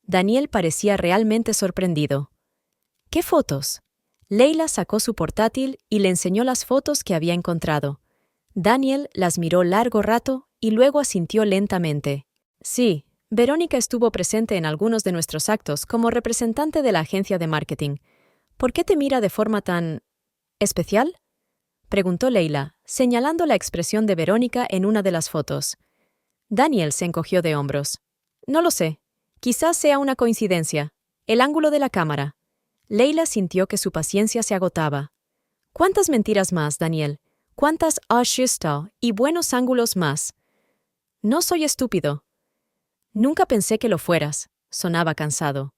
A: Daniel parecía realmente sorprendido. «¿Qué fotos?». Leila sacó su portátil y le enseñó las fotos que había encontrado. Daniel las miró largo rato y luego asintió lentamente. «Sí, Verónica estuvo presente en algunos de nuestros actos como representante de la agencia de marketing. ¿Por qué te mira de forma tan... especial?», preguntó Leila, señalando la expresión de Verónica en una de las fotos. Daniel se encogió de hombros. «No lo sé. Quizás sea una coincidencia. El ángulo de la cámara». Leila sintió que su paciencia se agotaba. ¿Cuántas mentiras más, Daniel? ¿Cuántas ashista y buenos ángulos más? No soy estúpido. Nunca pensé que lo fueras, sonaba cansado.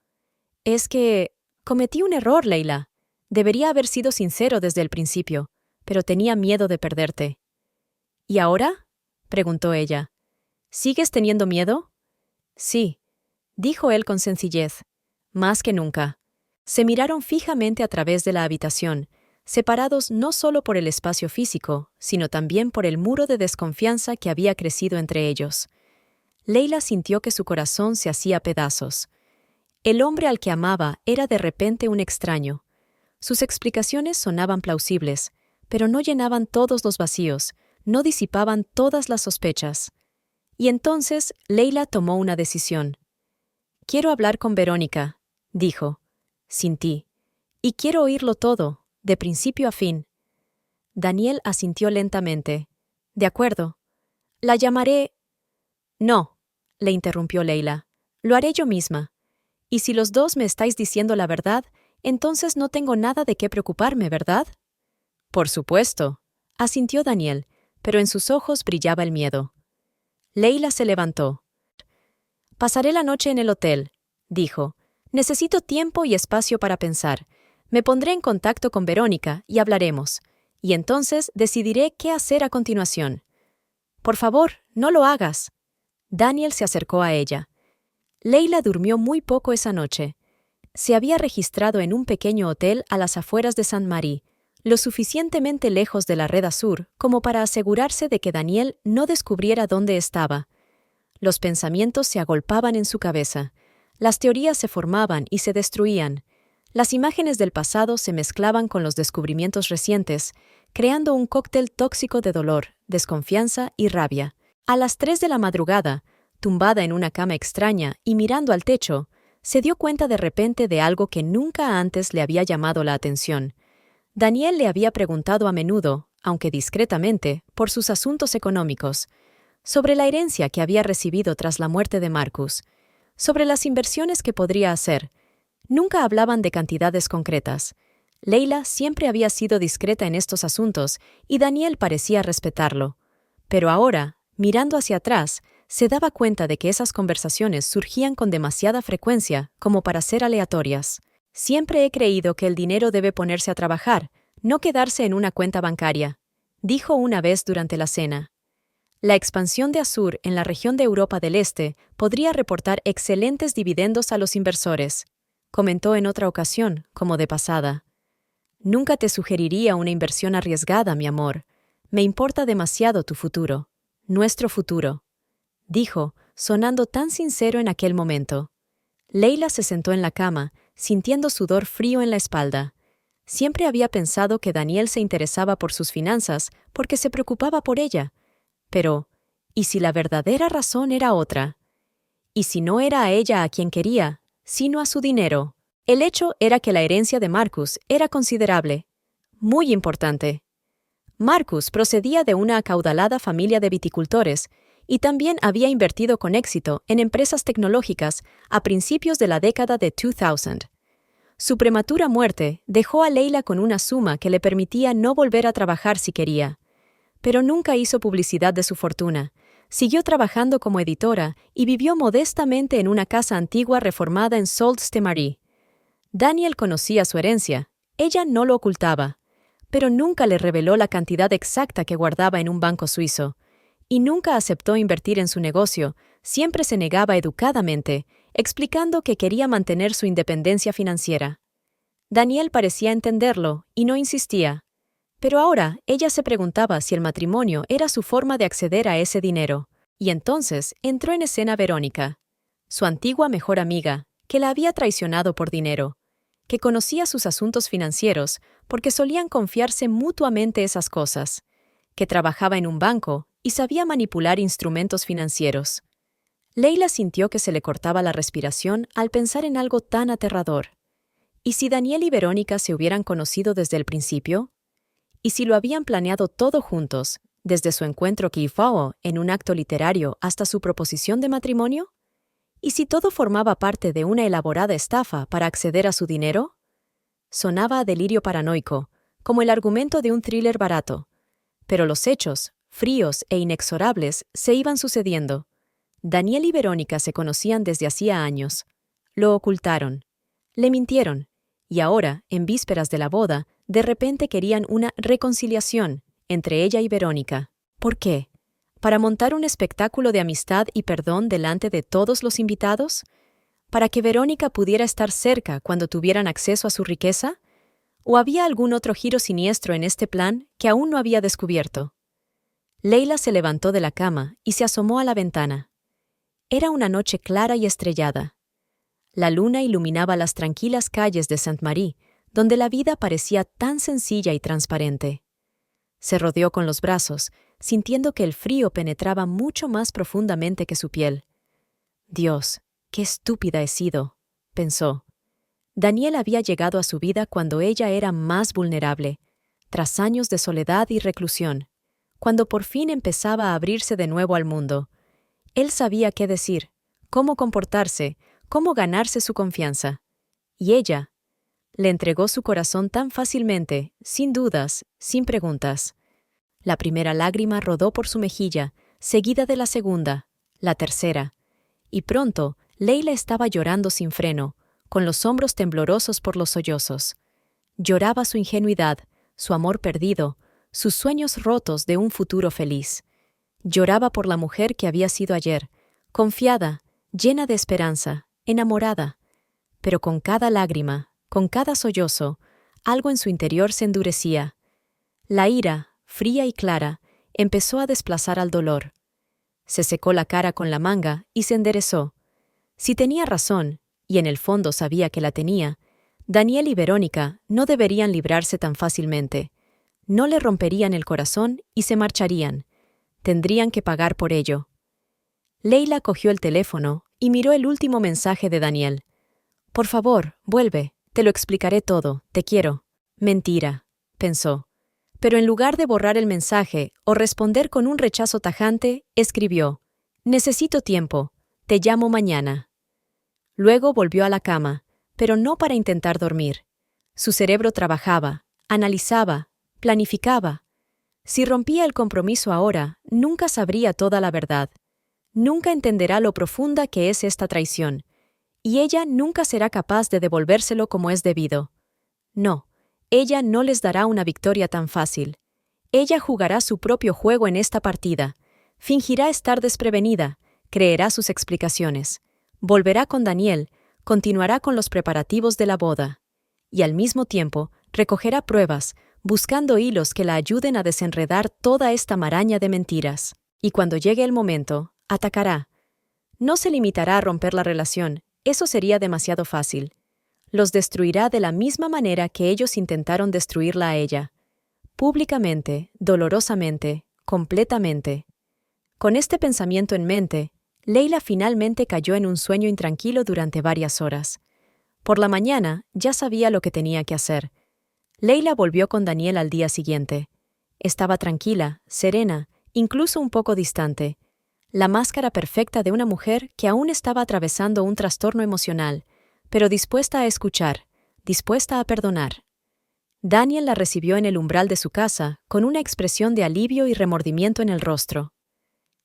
A: Es que cometí un error, Leila. Debería haber sido sincero desde el principio, pero tenía miedo de perderte. ¿Y ahora?, preguntó ella. ¿Sigues teniendo miedo? Sí, dijo él con sencillez. Más que nunca. Se miraron fijamente a través de la habitación, separados no solo por el espacio físico, sino también por el muro de desconfianza que había crecido entre ellos. Leila sintió que su corazón se hacía pedazos. El hombre al que amaba era de repente un extraño. Sus explicaciones sonaban plausibles, pero no llenaban todos los vacíos, no disipaban todas las sospechas. Y entonces Leila tomó una decisión. «Quiero hablar con Verónica», dijo. «Sin ti. Y quiero oírlo todo, de principio a fin». Daniel asintió lentamente. «De acuerdo. La llamaré». «No», le interrumpió Leila. «Lo haré yo misma. Y si los dos me estáis diciendo la verdad, entonces no tengo nada de qué preocuparme, ¿verdad?» «Por supuesto», asintió Daniel, pero en sus ojos brillaba el miedo. Leila se levantó. «Pasaré la noche en el hotel», dijo. «Necesito tiempo y espacio para pensar. Me pondré en contacto con Verónica y hablaremos. Y entonces decidiré qué hacer a continuación». «Por favor, no lo hagas». Daniel se acercó a ella. Leila durmió muy poco esa noche. Se había registrado en un pequeño hotel a las afueras de Saint-Marie, lo suficientemente lejos de la Red Azur como para asegurarse de que Daniel no descubriera dónde estaba. Los pensamientos se agolpaban en su cabeza. Las teorías se formaban y se destruían. Las imágenes del pasado se mezclaban con los descubrimientos recientes, creando un cóctel tóxico de dolor, desconfianza y rabia. A las 3 de la madrugada, tumbada en una cama extraña y mirando al techo, se dio cuenta de repente de algo que nunca antes le había llamado la atención. Daniel le había preguntado a menudo, aunque discretamente, por sus asuntos económicos, sobre la herencia que había recibido tras la muerte de Marcus, sobre las inversiones que podría hacer. Nunca hablaban de cantidades concretas. Leila siempre había sido discreta en estos asuntos y Daniel parecía respetarlo. Pero ahora, mirando hacia atrás, se daba cuenta de que esas conversaciones surgían con demasiada frecuencia como para ser aleatorias. «Siempre he creído que el dinero debe ponerse a trabajar, no quedarse en una cuenta bancaria», dijo una vez durante la cena. La expansión de Azur en la región de Europa del Este podría reportar excelentes dividendos a los inversores, comentó en otra ocasión, como de pasada. «Nunca te sugeriría una inversión arriesgada, mi amor. Me importa demasiado tu futuro, nuestro futuro», dijo, sonando tan sincero en aquel momento. Leila se sentó en la cama, sintiendo sudor frío en la espalda. Siempre había pensado que Daniel se interesaba por sus finanzas porque se preocupaba por ella. Pero, ¿y si la verdadera razón era otra? ¿Y si no era a ella a quien quería, sino a su dinero? El hecho era que la herencia de Marcus era considerable, muy importante. Marcus procedía de una acaudalada familia de viticultores y también había invertido con éxito en empresas tecnológicas a principios de la década de 2000. Su prematura muerte dejó a Leila con una suma que le permitía no volver a trabajar si quería. Pero nunca hizo publicidad de su fortuna. Siguió trabajando como editora y vivió modestamente en una casa antigua reformada en Sault-Ste-Marie. Daniel conocía su herencia, ella no lo ocultaba, pero nunca le reveló la cantidad exacta que guardaba en un banco suizo. Y nunca aceptó invertir en su negocio, siempre se negaba educadamente, explicando que quería mantener su independencia financiera. Daniel parecía entenderlo y no insistía. Pero ahora ella se preguntaba si el matrimonio era su forma de acceder a ese dinero. Y entonces entró en escena Verónica, su antigua mejor amiga, que la había traicionado por dinero, que conocía sus asuntos financieros porque solían confiarse mutuamente esas cosas, que trabajaba en un banco y sabía manipular instrumentos financieros. Leila sintió que se le cortaba la respiración al pensar en algo tan aterrador. ¿Y si Daniel y Verónica se hubieran conocido desde el principio? ¿Y si lo habían planeado todo juntos, desde su encuentro Kifao en un acto literario hasta su proposición de matrimonio? ¿Y si todo formaba parte de una elaborada estafa para acceder a su dinero? Sonaba a delirio paranoico, como el argumento de un thriller barato. Pero los hechos, fríos e inexorables, se iban sucediendo. Daniel y Verónica se conocían desde hacía años. Lo ocultaron. Le mintieron. Y ahora, en vísperas de la boda, de repente querían una reconciliación entre ella y Verónica. ¿Por qué? ¿Para montar un espectáculo de amistad y perdón delante de todos los invitados? ¿Para que Verónica pudiera estar cerca cuando tuvieran acceso a su riqueza? ¿O había algún otro giro siniestro en este plan que aún no había descubierto? Leila se levantó de la cama y se asomó a la ventana. Era una noche clara y estrellada. La luna iluminaba las tranquilas calles de Saint-Marie, donde la vida parecía tan sencilla y transparente. Se rodeó con los brazos, sintiendo que el frío penetraba mucho más profundamente que su piel. Dios, qué estúpida he sido, pensó. Daniel había llegado a su vida cuando ella era más vulnerable, tras años de soledad y reclusión, cuando por fin empezaba a abrirse de nuevo al mundo. Él sabía qué decir, cómo comportarse, cómo ganarse su confianza. Y ella le entregó su corazón tan fácilmente, sin dudas, sin preguntas. La primera lágrima rodó por su mejilla, seguida de la segunda, la tercera. Y pronto, Leila estaba llorando sin freno, con los hombros temblorosos por los sollozos. Lloraba su ingenuidad, su amor perdido, sus sueños rotos de un futuro feliz. Lloraba por la mujer que había sido ayer, confiada, llena de esperanza, enamorada. Pero con cada lágrima, con cada sollozo, algo en su interior se endurecía. La ira, fría y clara, empezó a desplazar al dolor. Se secó la cara con la manga y se enderezó. Si tenía razón, y en el fondo sabía que la tenía, Daniel y Verónica no deberían librarse tan fácilmente. No le romperían el corazón y se marcharían. Tendrían que pagar por ello. Leila cogió el teléfono y miró el último mensaje de Daniel. «Por favor, vuelve, te lo explicaré todo, te quiero». Mentira, pensó. Pero en lugar de borrar el mensaje o responder con un rechazo tajante, escribió: «Necesito tiempo, te llamo mañana». Luego volvió a la cama, pero no para intentar dormir. Su cerebro trabajaba, analizaba, planificaba. Si rompía el compromiso ahora, nunca sabría toda la verdad. Nunca entenderá lo profunda que es esta traición, y ella nunca será capaz de devolvérselo como es debido. No, ella no les dará una victoria tan fácil. Ella jugará su propio juego en esta partida, fingirá estar desprevenida, creerá sus explicaciones, volverá con Daniel, continuará con los preparativos de la boda, y al mismo tiempo recogerá pruebas, buscando hilos que la ayuden a desenredar toda esta maraña de mentiras. Y cuando llegue el momento, atacará. No se limitará a romper la relación, eso sería demasiado fácil. Los destruirá de la misma manera que ellos intentaron destruirla a ella. Públicamente, dolorosamente, completamente. Con este pensamiento en mente, Leila finalmente cayó en un sueño intranquilo durante varias horas. Por la mañana ya sabía lo que tenía que hacer. Leila volvió con Daniel al día siguiente. Estaba tranquila, serena, incluso un poco distante. La máscara perfecta de una mujer que aún estaba atravesando un trastorno emocional, pero dispuesta a escuchar, dispuesta a perdonar. Daniel la recibió en el umbral de su casa con una expresión de alivio y remordimiento en el rostro.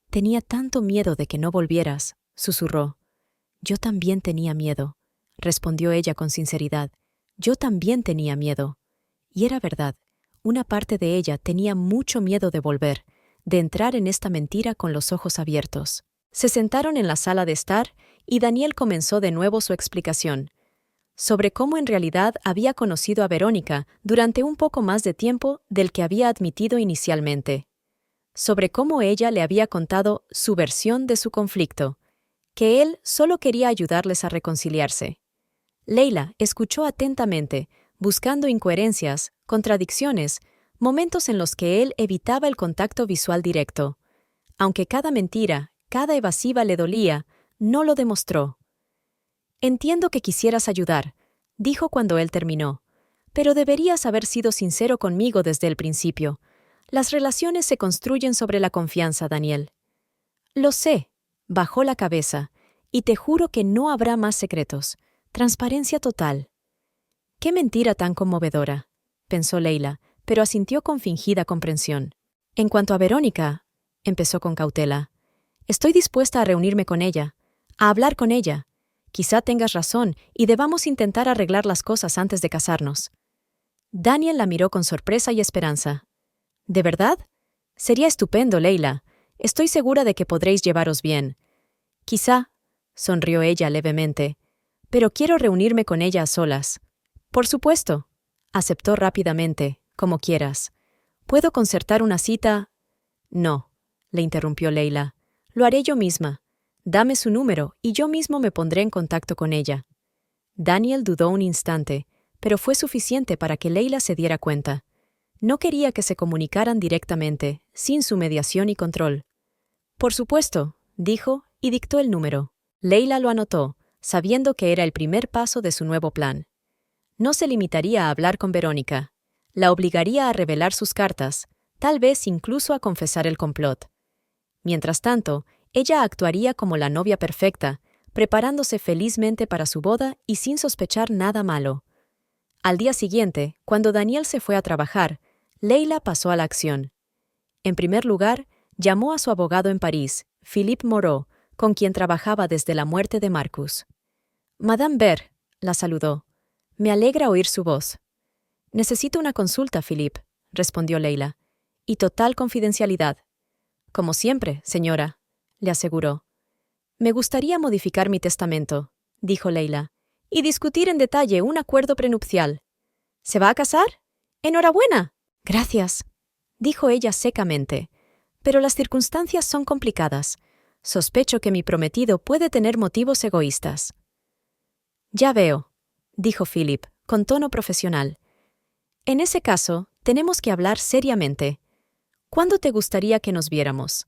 A: «Tenía tanto miedo de que no volvieras», susurró. «Yo también tenía miedo», respondió ella con sinceridad. «Yo también tenía miedo». Y era verdad, una parte de ella tenía mucho miedo de volver, de entrar en esta mentira con los ojos abiertos. Se sentaron en la sala de estar y Daniel comenzó de nuevo su explicación sobre cómo en realidad había conocido a Verónica durante un poco más de tiempo del que había admitido inicialmente, sobre cómo ella le había contado su versión de su conflicto, que él solo quería ayudarles a reconciliarse. Leila escuchó atentamente, buscando incoherencias, contradicciones, momentos en los que él evitaba el contacto visual directo. Aunque cada mentira, cada evasiva le dolía, no lo demostró. «Entiendo que quisieras ayudar», dijo cuando él terminó, «pero deberías haber sido sincero conmigo desde el principio. Las relaciones se construyen sobre la confianza, Daniel». «Lo sé», bajó la cabeza, «y te juro que no habrá más secretos. Transparencia total». «Qué mentira tan conmovedora», pensó Leila, pero asintió con fingida comprensión. «En cuanto a Verónica», empezó con cautela, «estoy dispuesta a reunirme con ella, a hablar con ella. Quizá tengas razón y debamos intentar arreglar las cosas antes de casarnos». Daniel la miró con sorpresa y esperanza. «¿De verdad? Sería estupendo, Leila. Estoy segura de que podréis llevaros bien». «Quizá», sonrió ella levemente, «pero quiero reunirme con ella a solas». «Por supuesto», aceptó rápidamente, «como quieras. ¿Puedo concertar una cita?» «No», le interrumpió Leila. «Lo haré yo misma. Dame su número y yo mismo me pondré en contacto con ella». Daniel dudó un instante, pero fue suficiente para que Leila se diera cuenta. No quería que se comunicaran directamente, sin su mediación y control. «Por supuesto», dijo, y dictó el número. Leila lo anotó, sabiendo que era el primer paso de su nuevo plan. No se limitaría a hablar con Verónica. La obligaría a revelar sus cartas, tal vez incluso a confesar el complot. Mientras tanto, ella actuaría como la novia perfecta, preparándose felizmente para su boda y sin sospechar nada malo. Al día siguiente, cuando Daniel se fue a trabajar, Leila pasó a la acción. En primer lugar, llamó a su abogado en París, Philippe Moreau, con quien trabajaba desde la muerte de Marcus. «Madame Ver», la saludó. «Me alegra oír su voz». «Necesito una consulta, Philippe», respondió Leila. «Y total confidencialidad». «Como siempre, señora», le aseguró. «Me gustaría modificar mi testamento», dijo Leila, «y discutir en detalle un acuerdo prenupcial». «¿Se va a casar? ¡Enhorabuena!» «Gracias», dijo ella secamente. «Pero las circunstancias son complicadas. Sospecho que mi prometido puede tener motivos egoístas». «Ya veo», dijo Philip, con tono profesional. «En ese caso, tenemos que hablar seriamente. ¿Cuándo te gustaría que nos viéramos?»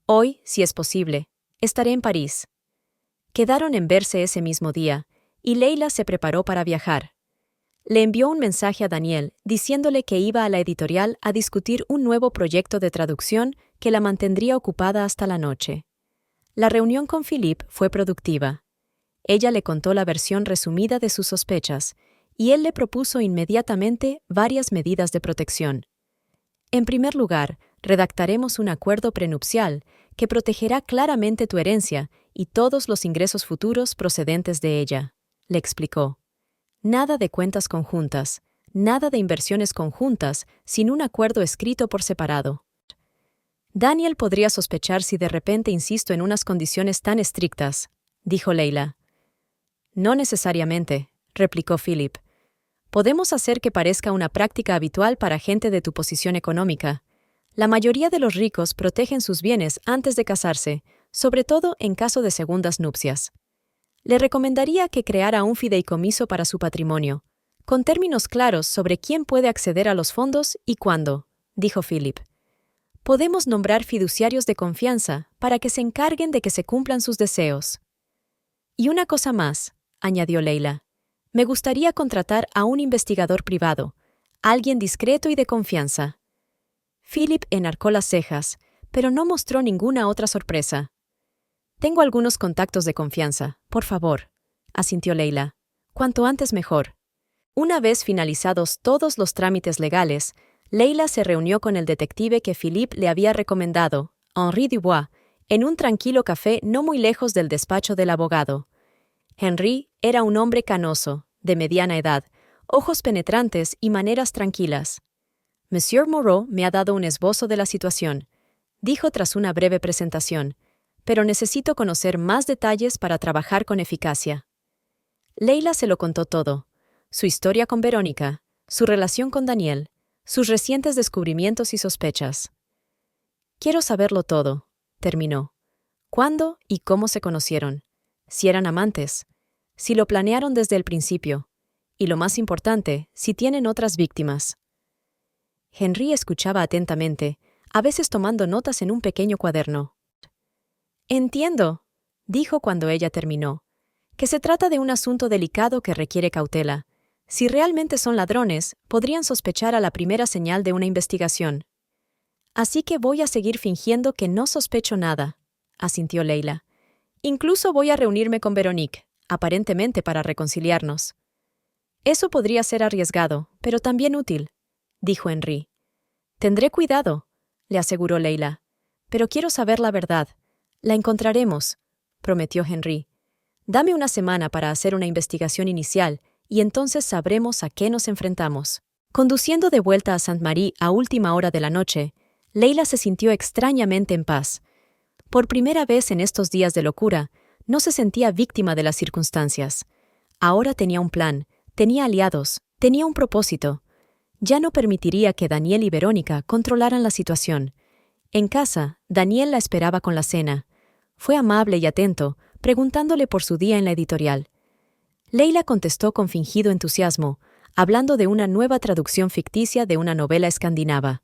A: «Hoy, si es posible. Estaré en París». Quedaron en verse ese mismo día, y Leila se preparó para viajar. Le envió un mensaje a Daniel diciéndole que iba a la editorial a discutir un nuevo proyecto de traducción que la mantendría ocupada hasta la noche. La reunión con Philippe fue productiva. Ella le contó la versión resumida de sus sospechas, y él le propuso inmediatamente varias medidas de protección. «En primer lugar, redactaremos un acuerdo prenupcial que protegerá claramente tu herencia y todos los ingresos futuros procedentes de ella», le explicó. «Nada de cuentas conjuntas, nada de inversiones conjuntas sin un acuerdo escrito por separado». «Daniel podría sospechar si de repente insisto en unas condiciones tan estrictas», dijo Leila. «No necesariamente», replicó Philip. «Podemos hacer que parezca una práctica habitual para gente de tu posición económica. La mayoría de los ricos protegen sus bienes antes de casarse, sobre todo en caso de segundas nupcias. Le recomendaría que creara un fideicomiso para su patrimonio, con términos claros sobre quién puede acceder a los fondos y cuándo», dijo Philip. «Podemos nombrar fiduciarios de confianza para que se encarguen de que se cumplan sus deseos». «Y una cosa más», añadió Leila. «Me gustaría contratar a un investigador privado, alguien discreto y de confianza». Philip enarcó las cejas, pero no mostró ninguna otra sorpresa. «Tengo algunos contactos de confianza, por favor», asintió Leila. «Cuanto antes mejor». Una vez finalizados todos los trámites legales, Leila se reunió con el detective que Philippe le había recomendado, Henri Dubois, en un tranquilo café no muy lejos del despacho del abogado. Henri era un hombre canoso, de mediana edad, ojos penetrantes y maneras tranquilas. «Monsieur Moreau me ha dado un esbozo de la situación», dijo tras una breve presentación, «pero necesito conocer más detalles para trabajar con eficacia». Leila se lo contó todo: su historia con Verónica, su relación con Daniel, sus recientes descubrimientos y sospechas. «Quiero saberlo todo», terminó. «¿Cuándo y cómo se conocieron? Si eran amantes, si lo planearon desde el principio, y lo más importante, si tienen otras víctimas». Henri escuchaba atentamente, a veces tomando notas en un pequeño cuaderno. «Entiendo», dijo cuando ella terminó, «que se trata de un asunto delicado que requiere cautela. Si realmente son ladrones, podrían sospechar a la primera señal de una investigación». «Así que voy a seguir fingiendo que no sospecho nada», asintió Leila. «Incluso voy a reunirme con Veronique, aparentemente para reconciliarnos». Eso podría ser arriesgado, pero también útil, dijo Henry. Tendré cuidado, le aseguró Leila. Pero quiero saber la verdad. La encontraremos, prometió Henry. Dame una semana para hacer una investigación inicial y entonces sabremos a qué nos enfrentamos. Conduciendo de vuelta a Saint-Marie a última hora de la noche, Leila se sintió extrañamente en paz. Por primera vez en estos días de locura, no se sentía víctima de las circunstancias. Ahora tenía un plan, tenía aliados, tenía un propósito. Ya no permitiría que Daniel y Verónica controlaran la situación. En casa, Daniel la esperaba con la cena. Fue amable y atento, preguntándole por su día en la editorial. Leila contestó con fingido entusiasmo, hablando de una nueva traducción ficticia de una novela escandinava.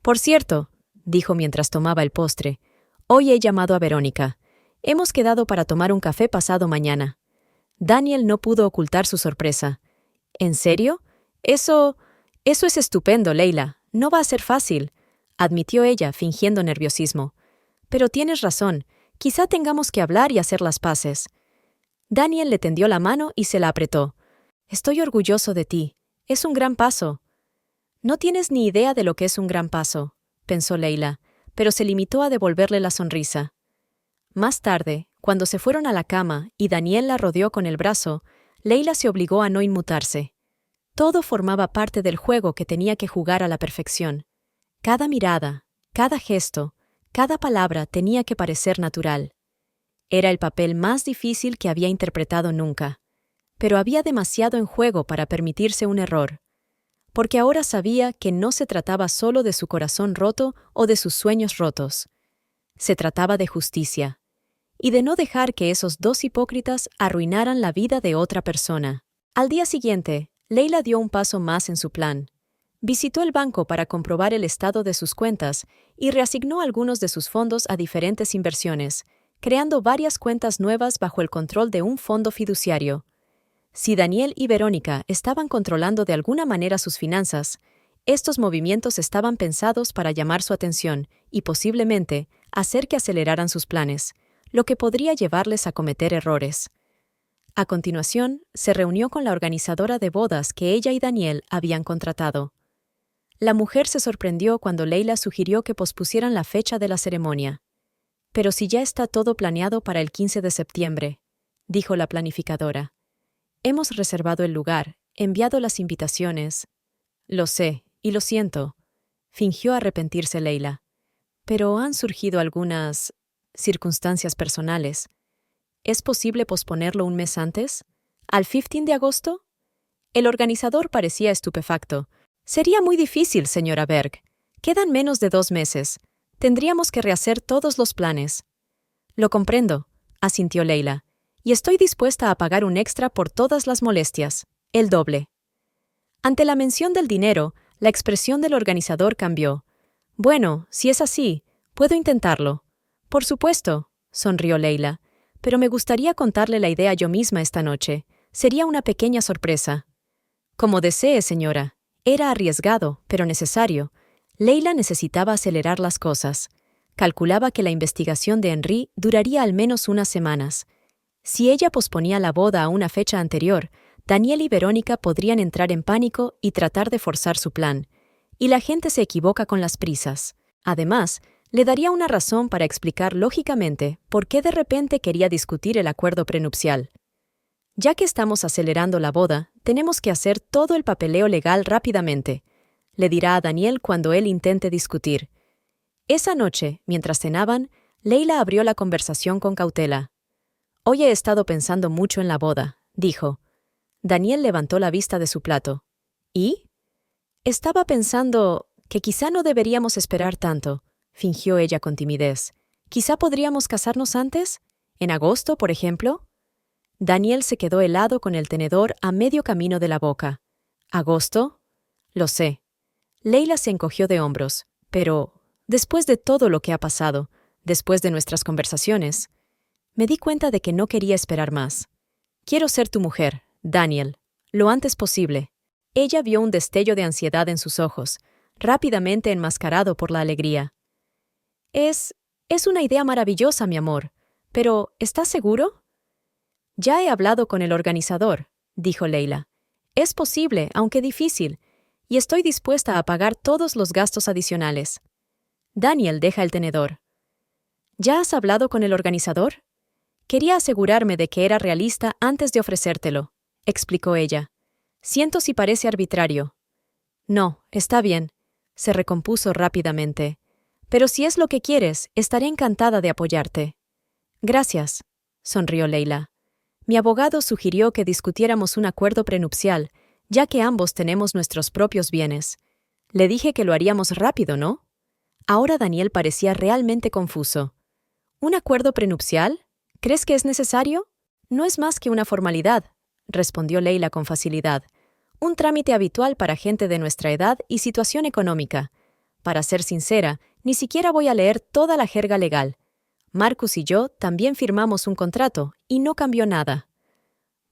A: Por cierto, dijo mientras tomaba el postre, hoy he llamado a Verónica. Hemos quedado para tomar un café pasado mañana. Daniel no pudo ocultar su sorpresa. ¿En serio? Eso es estupendo, Leila. No va a ser fácil, admitió ella, fingiendo nerviosismo. Pero tienes razón. Quizá tengamos que hablar y hacer las paces. Daniel le tendió la mano y se la apretó. Estoy orgulloso de ti. Es un gran paso. No tienes ni idea de lo que es un gran paso, pensó Leila, pero se limitó a devolverle la sonrisa. Más tarde, cuando se fueron a la cama y Daniel la rodeó con el brazo, Leila se obligó a no inmutarse. Todo formaba parte del juego que tenía que jugar a la perfección. Cada mirada, cada gesto, cada palabra tenía que parecer natural. Era el papel más difícil que había interpretado nunca, pero había demasiado en juego para permitirse un error, porque ahora sabía que no se trataba solo de su corazón roto o de sus sueños rotos. Se trataba de justicia, y de no dejar que esos dos hipócritas arruinaran la vida de otra persona. Al día siguiente, Leila dio un paso más en su plan. Visitó el banco para comprobar el estado de sus cuentas y reasignó algunos de sus fondos a diferentes inversiones, creando varias cuentas nuevas bajo el control de un fondo fiduciario. Si Daniel y Verónica estaban controlando de alguna manera sus finanzas, estos movimientos estaban pensados para llamar su atención y posiblemente hacer que aceleraran sus planes, lo que podría llevarles a cometer errores. A continuación, se reunió con la organizadora de bodas que ella y Daniel habían contratado. La mujer se sorprendió cuando Leila sugirió que pospusieran la fecha de la ceremonia. «Pero si ya está todo planeado para el 15 de septiembre», dijo la planificadora. «Hemos reservado el lugar, enviado las invitaciones». «Lo sé, y lo siento», fingió arrepentirse Leila. «Pero han surgido algunas circunstancias personales. ¿Es posible posponerlo un mes antes? ¿Al 15 de agosto?» El organizador parecía estupefacto. «Sería muy difícil, señora Berg. Quedan menos de 2 meses. Tendríamos que rehacer todos los planes». «Lo comprendo», asintió Leila, «y estoy dispuesta a pagar un extra por todas las molestias, el doble». Ante la mención del dinero, la expresión del organizador cambió. «Bueno, si es así, puedo intentarlo». «Por supuesto», sonrió Leila, «pero me gustaría contarle la idea yo misma esta noche. Sería una pequeña sorpresa». «Como desee, señora». Era arriesgado, pero necesario. Leila necesitaba acelerar las cosas. Calculaba que la investigación de Henry duraría al menos unas semanas. Si ella posponía la boda a una fecha anterior, Daniel y Verónica podrían entrar en pánico y tratar de forzar su plan. Y la gente se equivoca con las prisas. Además, le daría una razón para explicar lógicamente por qué de repente quería discutir el acuerdo prenupcial. «Ya que estamos acelerando la boda, tenemos que hacer todo el papeleo legal rápidamente», le dirá a Daniel cuando él intente discutir. Esa noche, mientras cenaban, Leila abrió la conversación con cautela. «Hoy he estado pensando mucho en la boda», dijo. Daniel levantó la vista de su plato. «¿Y?» «Estaba pensando que quizá no deberíamos esperar tanto», fingió ella con timidez. «Quizá podríamos casarnos antes, en agosto, por ejemplo». Daniel se quedó helado con el tenedor a medio camino de la boca. «¿Agosto?» «Lo sé». Leila se encogió de hombros. «Pero, después de todo lo que ha pasado, después de nuestras conversaciones, me di cuenta de que no quería esperar más. Quiero ser tu mujer, Daniel, lo antes posible». Ella vio un destello de ansiedad en sus ojos, rápidamente enmascarado por la alegría. Es una idea maravillosa, mi amor. Pero, ¿estás seguro?» «Ya he hablado con el organizador», dijo Leila. Es posible, aunque difícil, y estoy dispuesta a pagar todos los gastos adicionales. Daniel deja el tenedor. ¿Ya has hablado con el organizador? Quería asegurarme de que era realista antes de ofrecértelo, explicó ella. Siento si parece arbitrario. No, está bien, se recompuso rápidamente. Pero si es lo que quieres, estaré encantada de apoyarte. Gracias, sonrió Leila. Mi abogado sugirió que discutiéramos un acuerdo prenupcial, ya que ambos tenemos nuestros propios bienes. Le dije que lo haríamos rápido, ¿no? Ahora Daniel parecía realmente confuso. ¿Un acuerdo prenupcial? ¿Crees que es necesario? No es más que una formalidad, respondió Leila con facilidad. Un trámite habitual para gente de nuestra edad y situación económica. Para ser sincera, ni siquiera voy a leer toda la jerga legal. Marcus y yo también firmamos un contrato y no cambió nada.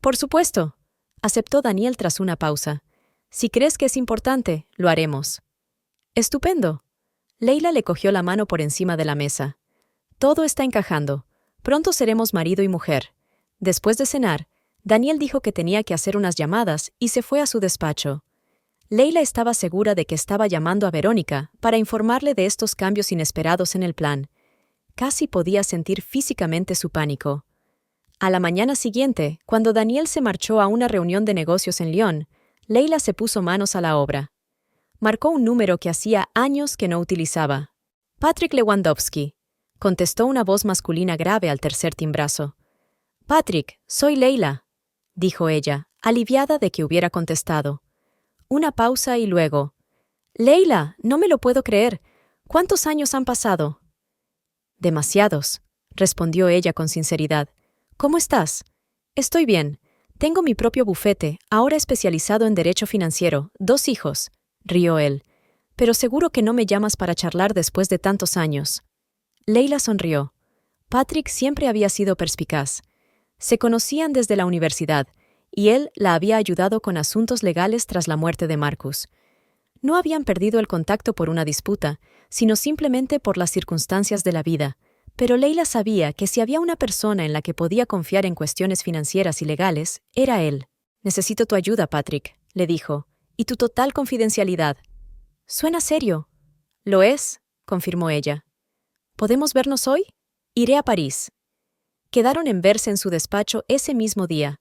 A: Por supuesto, aceptó Daniel tras una pausa. Si crees que es importante, lo haremos. Estupendo. Leila le cogió la mano por encima de la mesa. Todo está encajando. Pronto seremos marido y mujer. Después de cenar, Daniel dijo que tenía que hacer unas llamadas y se fue a su despacho. Leila estaba segura de que estaba llamando a Verónica para informarle de estos cambios inesperados en el plan. Casi podía sentir físicamente su pánico. A la mañana siguiente, cuando Daniel se marchó a una reunión de negocios en Lyon, Leila se puso manos a la obra. Marcó un número que hacía años que no utilizaba. Patrick Lewandowski, contestó una voz masculina grave al tercer timbrazo. Patrick, soy Leila, dijo ella, aliviada de que hubiera contestado. Una pausa y luego. Leila, no me lo puedo creer. ¿Cuántos años han pasado? Demasiados, respondió ella con sinceridad. ¿Cómo estás? Estoy bien. Tengo mi propio bufete, ahora especializado en derecho financiero, 2 hijos, rió él. Pero seguro que no me llamas para charlar después de tantos años. Leila sonrió. Patrick siempre había sido perspicaz. Se conocían desde la universidad, y él la había ayudado con asuntos legales tras la muerte de Marcus. No habían perdido el contacto por una disputa, sino simplemente por las circunstancias de la vida, pero Leila sabía que si había una persona en la que podía confiar en cuestiones financieras y legales, era él. Necesito tu ayuda, Patrick, le dijo, y tu total confidencialidad. Suena serio. Lo es, confirmó ella. ¿Podemos vernos hoy? Iré a París. Quedaron en verse en su despacho ese mismo día.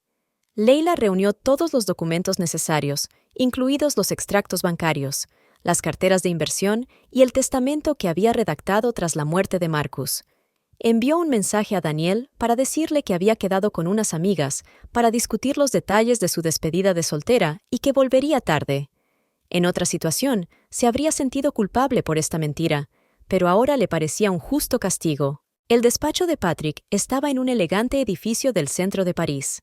A: Leila reunió todos los documentos necesarios, incluidos los extractos bancarios, las carteras de inversión y el testamento que había redactado tras la muerte de Marcus. Envió un mensaje a Daniel para decirle que había quedado con unas amigas para discutir los detalles de su despedida de soltera y que volvería tarde. En otra situación, se habría sentido culpable por esta mentira, pero ahora le parecía un justo castigo. El despacho de Patrick estaba en un elegante edificio del centro de París.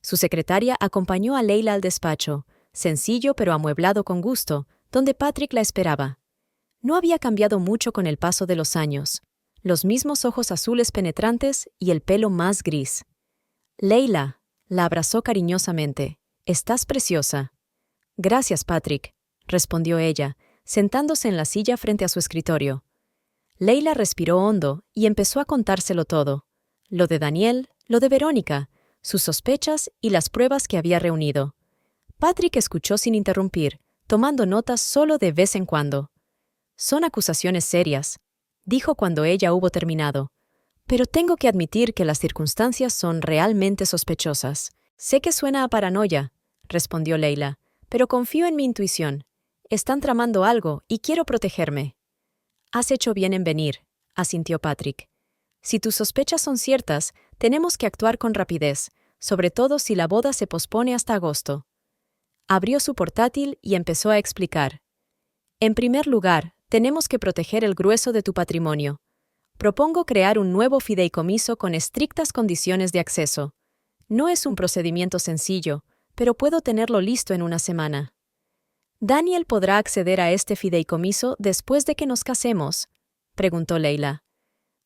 A: Su secretaria acompañó a Leila al despacho, sencillo pero amueblado con gusto, donde Patrick la esperaba. No había cambiado mucho con el paso de los años. Los mismos ojos azules penetrantes y el pelo más gris. Leila, la abrazó cariñosamente. Estás preciosa. Gracias, Patrick, respondió ella, sentándose en la silla frente a su escritorio. Leila respiró hondo y empezó a contárselo todo. Lo de Daniel, lo de Verónica, sus sospechas y las pruebas que había reunido. Patrick escuchó sin interrumpir, tomando notas solo de vez en cuando. Son acusaciones serias, dijo cuando ella hubo terminado. Pero tengo que admitir que las circunstancias son realmente sospechosas. Sé que suena a paranoia, respondió Leila, pero confío en mi intuición. Están tramando algo y quiero protegerme. Has hecho bien en venir, asintió Patrick. Si tus sospechas son ciertas, tenemos que actuar con rapidez, sobre todo si la boda se pospone hasta agosto. Abrió su portátil y empezó a explicar. En primer lugar, tenemos que proteger el grueso de tu patrimonio. Propongo crear un nuevo fideicomiso con estrictas condiciones de acceso. No es un procedimiento sencillo, pero puedo tenerlo listo en una semana. ¿Daniel podrá acceder a este fideicomiso después de que nos casemos?, preguntó Leila.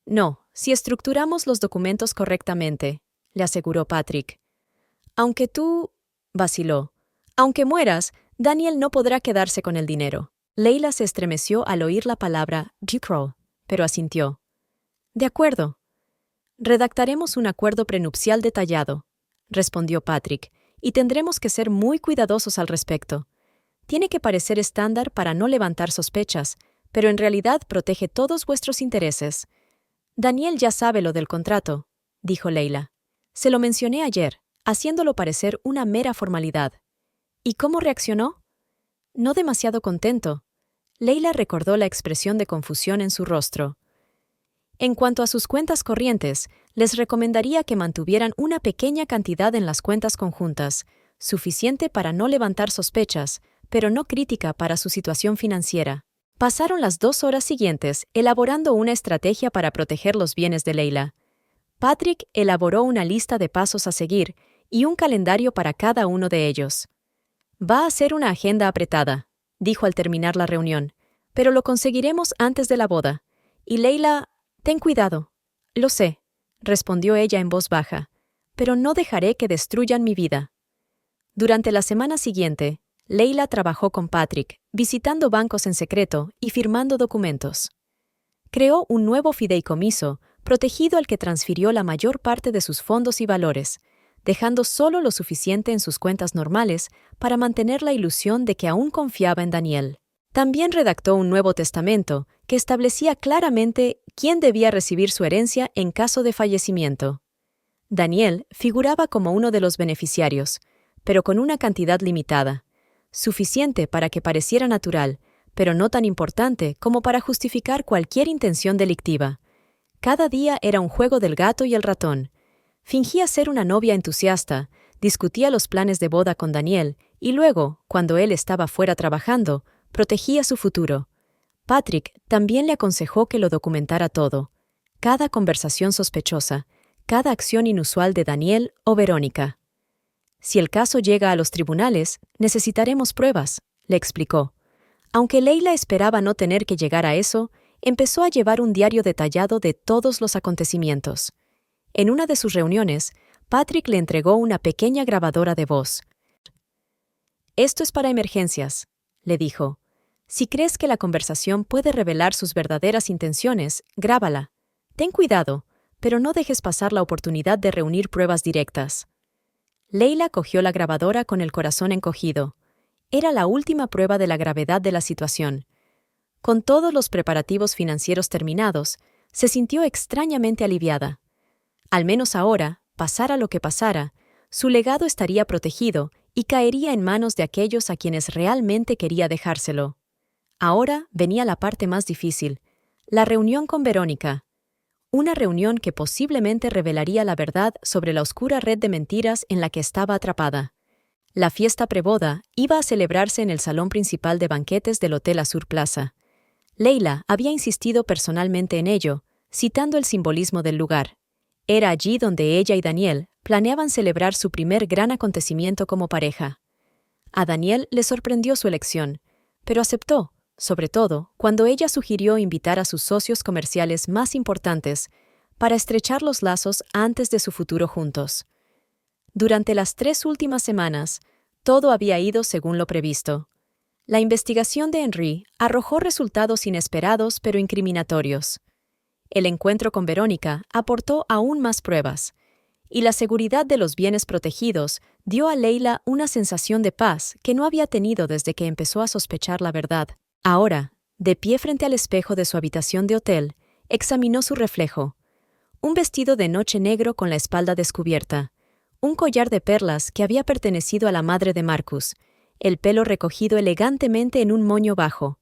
A: No, si estructuramos los documentos correctamente, le aseguró Patrick. Aunque tú... vaciló. Aunque mueras, Daniel no podrá quedarse con el dinero. Leila se estremeció al oír la palabra Ducrow, pero asintió. De acuerdo. Redactaremos un acuerdo prenupcial detallado, respondió Patrick, y tendremos que ser muy cuidadosos al respecto. Tiene que parecer estándar para no levantar sospechas, pero en realidad protege todos vuestros intereses. Daniel ya sabe lo del contrato, dijo Leila. Se lo mencioné ayer, haciéndolo parecer una mera formalidad. ¿Y cómo reaccionó? No demasiado contento. Leila recordó la expresión de confusión en su rostro. En cuanto a sus cuentas corrientes, les recomendaría que mantuvieran una pequeña cantidad en las cuentas conjuntas, suficiente para no levantar sospechas, pero no crítica para su situación financiera. Pasaron las 2 horas siguientes elaborando una estrategia para proteger los bienes de Leila. Patrick elaboró una lista de pasos a seguir y un calendario para cada uno de ellos. Va a ser una agenda apretada, dijo al terminar la reunión, pero lo conseguiremos antes de la boda. Y Leila, ten cuidado. Lo sé, respondió ella en voz baja, pero no dejaré que destruyan mi vida. Durante la semana siguiente, Leila trabajó con Patrick, visitando bancos en secreto y firmando documentos. Creó un nuevo fideicomiso, protegido al que transfirió la mayor parte de sus fondos y valores, dejando solo lo suficiente en sus cuentas normales para mantener la ilusión de que aún confiaba en Daniel. También redactó un nuevo testamento que establecía claramente quién debía recibir su herencia en caso de fallecimiento. Daniel figuraba como uno de los beneficiarios, pero con una cantidad limitada, suficiente para que pareciera natural, pero no tan importante como para justificar cualquier intención delictiva. Cada día era un juego del gato y el ratón. Fingía ser una novia entusiasta, discutía los planes de boda con Daniel y luego, cuando él estaba fuera trabajando, protegía su futuro. Patrick también le aconsejó que lo documentara todo, cada conversación sospechosa, cada acción inusual de Daniel o Verónica. Si el caso llega a los tribunales, necesitaremos pruebas, le explicó. Aunque Leila esperaba no tener que llegar a eso, empezó a llevar un diario detallado de todos los acontecimientos. En una de sus reuniones, Patrick le entregó una pequeña grabadora de voz. «Esto es para emergencias», le dijo. «Si crees que la conversación puede revelar sus verdaderas intenciones, grábala. Ten cuidado, pero no dejes pasar la oportunidad de reunir pruebas directas». Leila cogió la grabadora con el corazón encogido. Era la última prueba de la gravedad de la situación. Con todos los preparativos financieros terminados, se sintió extrañamente aliviada. Al menos ahora, pasara lo que pasara, su legado estaría protegido y caería en manos de aquellos a quienes realmente quería dejárselo. Ahora venía la parte más difícil, la reunión con Verónica. Una reunión que posiblemente revelaría la verdad sobre la oscura red de mentiras en la que estaba atrapada. La fiesta preboda iba a celebrarse en el salón principal de banquetes del Hotel Azur Plaza. Leila había insistido personalmente en ello, citando el simbolismo del lugar. Era allí donde ella y Daniel planeaban celebrar su primer gran acontecimiento como pareja. A Daniel le sorprendió su elección, pero aceptó, sobre todo cuando ella sugirió invitar a sus socios comerciales más importantes para estrechar los lazos antes de su futuro juntos. Durante las 3 últimas semanas, todo había ido según lo previsto. La investigación de Henry arrojó resultados inesperados pero incriminatorios. El encuentro con Verónica aportó aún más pruebas, y la seguridad de los bienes protegidos dio a Leila una sensación de paz que no había tenido desde que empezó a sospechar la verdad. Ahora, de pie frente al espejo de su habitación de hotel, examinó su reflejo. Un vestido de noche negro con la espalda descubierta, un collar de perlas que había pertenecido a la madre de Marcus, el pelo recogido elegantemente en un moño bajo.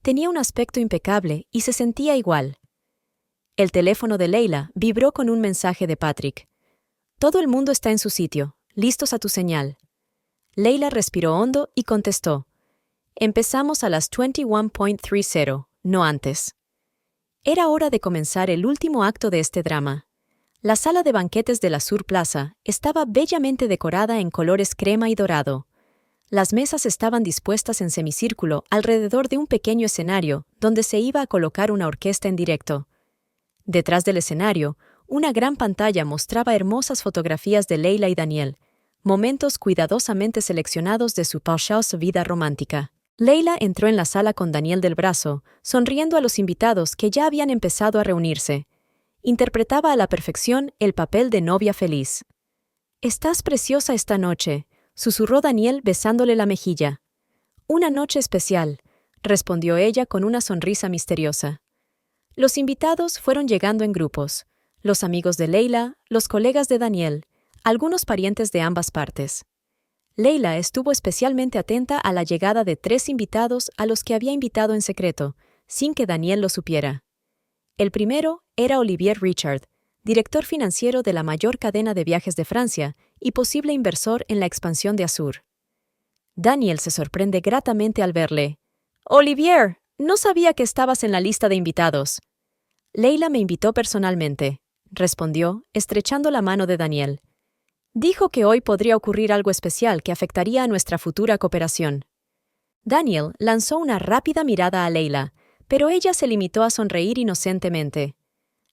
A: Tenía un aspecto impecable y se sentía igual. El teléfono de Leila vibró con un mensaje de Patrick. «Todo el mundo está en su sitio, listos a tu señal». Leila respiró hondo y contestó. «Empezamos a las 21:30, no antes». Era hora de comenzar el último acto de este drama. La sala de banquetes de la Azur Plaza estaba bellamente decorada en colores crema y dorado. Las mesas estaban dispuestas en semicírculo alrededor de un pequeño escenario donde se iba a colocar una orquesta en directo. Detrás del escenario, una gran pantalla mostraba hermosas fotografías de Leila y Daniel, momentos cuidadosamente seleccionados de su pauchosa vida romántica. Leila entró en la sala con Daniel del brazo, sonriendo a los invitados que ya habían empezado a reunirse. Interpretaba a la perfección el papel de novia feliz. Estás preciosa esta noche, susurró Daniel besándole la mejilla. Una noche especial, respondió ella con una sonrisa misteriosa. Los invitados fueron llegando en grupos, los amigos de Leila, los colegas de Daniel, algunos parientes de ambas partes. Leila estuvo especialmente atenta a la llegada de 3 invitados a los que había invitado en secreto, sin que Daniel lo supiera. El primero era Olivier Richard, director financiero de la mayor cadena de viajes de Francia y posible inversor en la expansión de Azur. Daniel se sorprende gratamente al verle. «Olivier, no sabía que estabas en la lista de invitados». «Leila me invitó personalmente», respondió, estrechando la mano de Daniel. «Dijo que hoy podría ocurrir algo especial que afectaría a nuestra futura cooperación». Daniel lanzó una rápida mirada a Leila, pero ella se limitó a sonreír inocentemente.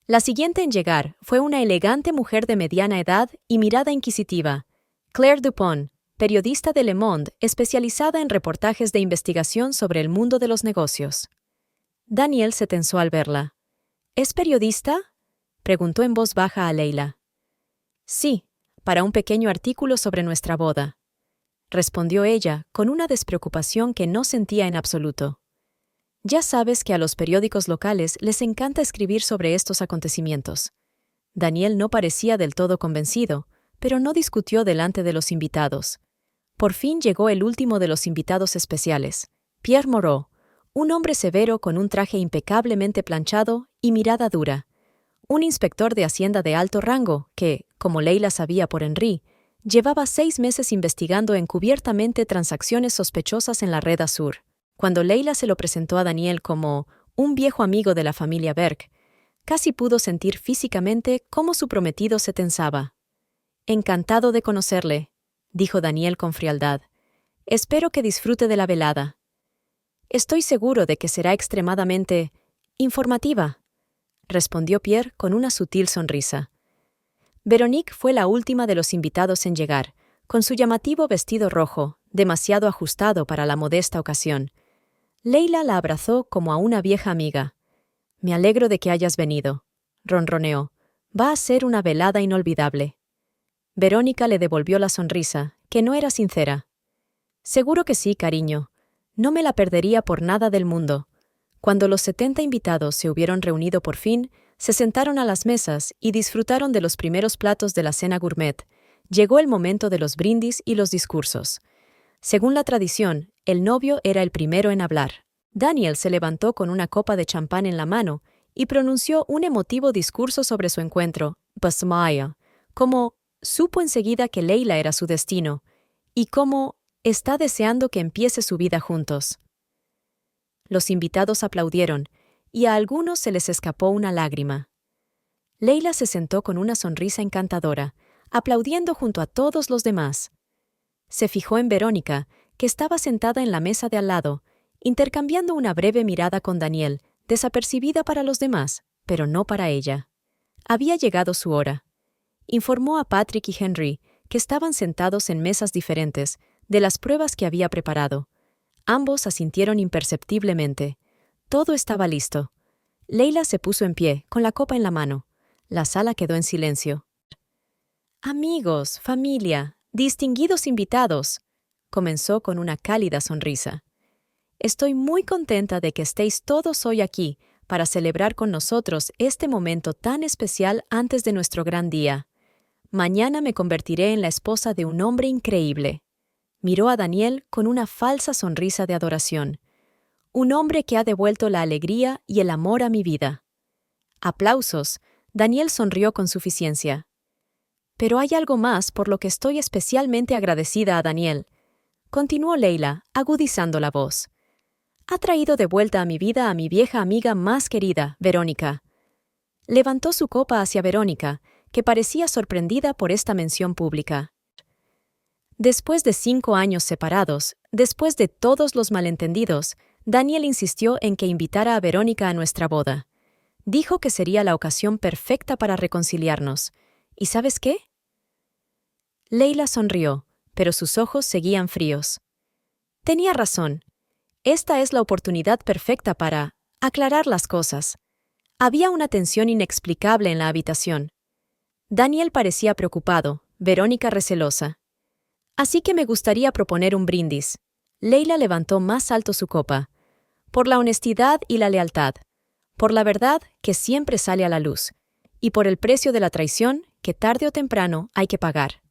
A: La siguiente en llegar fue una elegante mujer de mediana edad y mirada inquisitiva, Claire Dupont, periodista de Le Monde especializada en reportajes de investigación sobre el mundo de los negocios. Daniel se tensó al verla. «¿Es periodista?», preguntó en voz baja a Leila. «Sí, para un pequeño artículo sobre nuestra boda», respondió ella con una despreocupación que no sentía en absoluto. Ya sabes que a los periódicos locales les encanta escribir sobre estos acontecimientos. Daniel no parecía del todo convencido, pero no discutió delante de los invitados. Por fin llegó el último de los invitados especiales, Pierre Moreau, un hombre severo con un traje impecablemente planchado y mirada dura. Un inspector de Hacienda de alto rango que, como Leila sabía por Henry, llevaba 6 meses investigando encubiertamente transacciones sospechosas en la red Azur. Cuando Leila se lo presentó a Daniel como un viejo amigo de la familia Berg, casi pudo sentir físicamente cómo su prometido se tensaba. «Encantado de conocerle», dijo Daniel con frialdad. «Espero que disfrute de la velada». «Estoy seguro de que será extremadamente informativa», respondió Pierre con una sutil sonrisa. Véronique fue la última de los invitados en llegar, con su llamativo vestido rojo, demasiado ajustado para la modesta ocasión. Leila la abrazó como a una vieja amiga. «Me alegro de que hayas venido», ronroneó. «Va a ser una velada inolvidable». Verónica le devolvió la sonrisa, que no era sincera. «Seguro que sí, cariño. No me la perdería por nada del mundo». Cuando los 70 invitados se hubieron reunido por fin, se sentaron a las mesas y disfrutaron de los primeros platos de la cena gourmet. Llegó el momento de los brindis y los discursos. Según la tradición, el novio era el primero en hablar. Daniel se levantó con una copa de champán en la mano y pronunció un emotivo discurso sobre su encuentro, Basmaya, como supo enseguida que Leila era su destino y cómo está deseando que empiece su vida juntos. Los invitados aplaudieron y a algunos se les escapó una lágrima. Leila se sentó con una sonrisa encantadora, aplaudiendo junto a todos los demás. Se fijó en Verónica, que estaba sentada en la mesa de al lado, intercambiando una breve mirada con Daniel, desapercibida para los demás, pero no para ella. Había llegado su hora. Informó a Patrick y Henry, que estaban sentados en mesas diferentes, de las pruebas que había preparado. Ambos asintieron imperceptiblemente. Todo estaba listo. Leila se puso en pie, con la copa en la mano. La sala quedó en silencio. «Amigos, familia, distinguidos invitados», comenzó con una cálida sonrisa. «Estoy muy contenta de que estéis todos hoy aquí para celebrar con nosotros este momento tan especial antes de nuestro gran día. Mañana me convertiré en la esposa de un hombre increíble». Miró a Daniel con una falsa sonrisa de adoración. «Un hombre que ha devuelto la alegría y el amor a mi vida». Aplausos. Daniel sonrió con suficiencia. «Pero hay algo más por lo que estoy especialmente agradecida a Daniel», continuó Leila, agudizando la voz. «Ha traído de vuelta a mi vida a mi vieja amiga más querida, Verónica». Levantó su copa hacia Verónica, que parecía sorprendida por esta mención pública. Después de 5 años separados, después de todos los malentendidos, Daniel insistió en que invitara a Verónica a nuestra boda. Dijo que sería la ocasión perfecta para reconciliarnos. ¿Y sabes qué? Leila sonrió, pero sus ojos seguían fríos. Tenía razón. Esta es la oportunidad perfecta para aclarar las cosas. Había una tensión inexplicable en la habitación. Daniel parecía preocupado, Verónica recelosa. Así que me gustaría proponer un brindis. Leila levantó más alto su copa. Por la honestidad y la lealtad. Por la verdad que siempre sale a la luz. Y por el precio de la traición que tarde o temprano hay que pagar.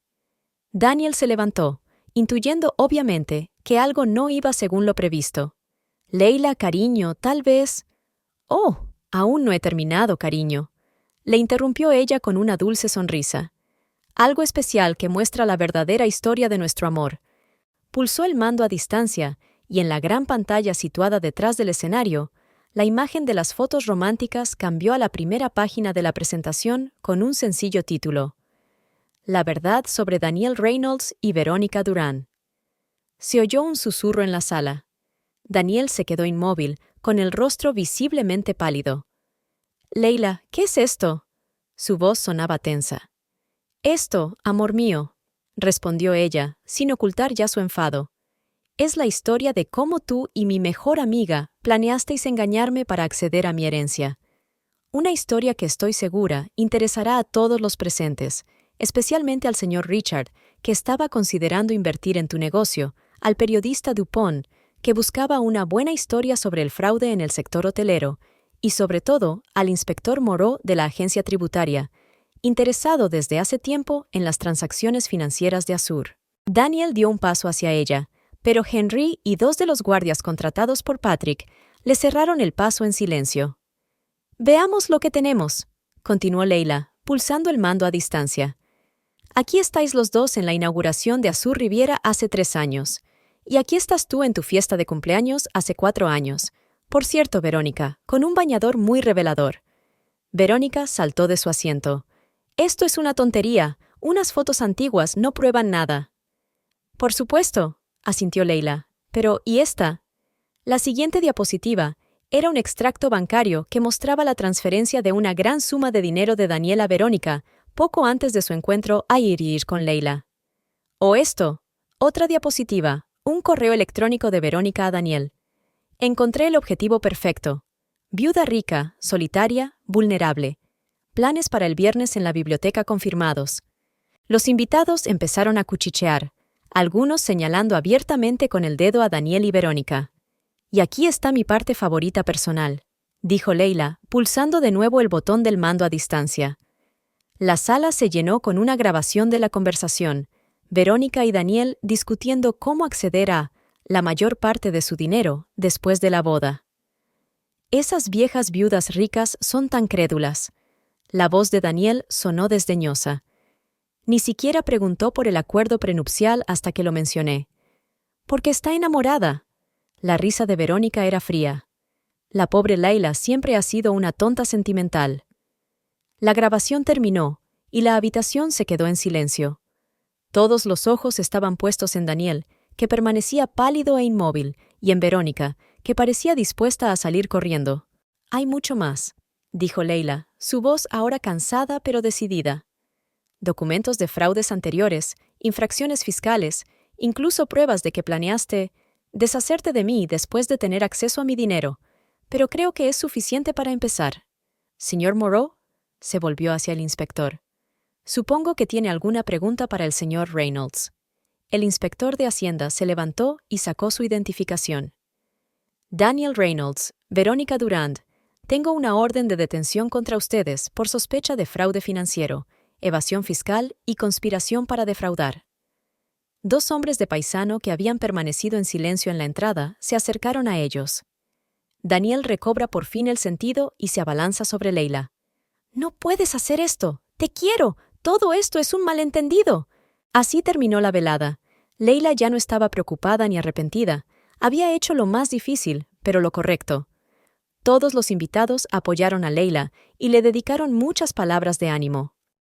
A: Daniel se levantó, intuyendo obviamente que algo no iba según lo previsto. Leila, cariño, tal vez... Oh, aún no he terminado, cariño. Le interrumpió ella con una dulce sonrisa. Algo especial que muestra la verdadera historia de nuestro amor. Pulsó el mando a distancia y en la gran pantalla situada detrás del escenario, la imagen de las fotos románticas cambió a la primera página de la presentación con un sencillo título. La verdad sobre Daniel Reynolds y Verónica Durán. Se oyó un susurro en la sala. Daniel se quedó inmóvil, con el rostro visiblemente pálido. «Leila, ¿qué es esto?» Su voz sonaba tensa. «Esto, amor mío», respondió ella, sin ocultar ya su enfado. «Es la historia de cómo tú y mi mejor amiga planeasteis engañarme para acceder a mi herencia. Una historia que estoy segura interesará a todos los presentes, especialmente al señor Richard, que estaba considerando invertir en tu negocio, al periodista Dupont, que buscaba una buena historia sobre el fraude en el sector hotelero, y sobre todo al inspector Moreau de la agencia tributaria, interesado desde hace tiempo en las transacciones financieras de Azur». Daniel dio un paso hacia ella, pero Henry y 2 de los guardias contratados por Patrick le cerraron el paso en silencio. «Veamos lo que tenemos», continuó Leila, pulsando el mando a distancia. «Aquí estáis los dos en la inauguración de Azur Riviera hace 3 años. Y aquí estás tú en tu fiesta de cumpleaños hace 4 años. Por cierto, Verónica, con un bañador muy revelador». Verónica saltó de su asiento. «Esto es una tontería. Unas fotos antiguas no prueban nada». «Por supuesto», asintió Leila. «Pero, ¿y esta?» La siguiente diapositiva era un extracto bancario que mostraba la transferencia de una gran suma de dinero de Daniel a Verónica, poco antes de su encuentro ayer con Leila. «O esto». Otra diapositiva. Un correo electrónico de Verónica a Daniel. «Encontré el objetivo perfecto. Viuda rica, solitaria, vulnerable. Planes para el viernes en la biblioteca confirmados». Los invitados empezaron a cuchichear, algunos señalando abiertamente con el dedo a Daniel y Verónica. «Y aquí está mi parte favorita personal», dijo Leila, pulsando de nuevo el botón del mando a distancia. La sala se llenó con una grabación de la conversación, Verónica y Daniel discutiendo cómo acceder a la mayor parte de su dinero después de la boda. «Esas viejas viudas ricas son tan crédulas». La voz de Daniel sonó desdeñosa. «Ni siquiera preguntó por el acuerdo prenupcial hasta que lo mencioné». «Porque está enamorada». La risa de Verónica era fría. «La pobre Leila siempre ha sido una tonta sentimental». La grabación terminó y la habitación se quedó en silencio. Todos los ojos estaban puestos en Daniel, que permanecía pálido e inmóvil, y en Verónica, que parecía dispuesta a salir corriendo. «Hay mucho más», dijo Leila, su voz ahora cansada pero decidida. «Documentos de fraudes anteriores, infracciones fiscales, incluso pruebas de que planeaste deshacerte de mí después de tener acceso a mi dinero, pero creo que es suficiente para empezar». «Señor Moreau», se volvió hacia el inspector. «Supongo que tiene alguna pregunta para el señor Reynolds». El inspector de Hacienda se levantó y sacó su identificación. «Daniel Reynolds, Verónica Durand, tengo una orden de detención contra ustedes por sospecha de fraude financiero, evasión fiscal y conspiración para defraudar». 2 hombres de paisano que habían permanecido en silencio en la entrada se acercaron a ellos. Daniel recobra por fin el sentido y se abalanza sobre Leila. «No puedes hacer esto. Te quiero. Todo esto es un malentendido». Así terminó la velada. Leila ya no estaba preocupada ni arrepentida. Había hecho lo más difícil, pero lo correcto. Todos los invitados apoyaron a Leila y le dedicaron muchas palabras de ánimo.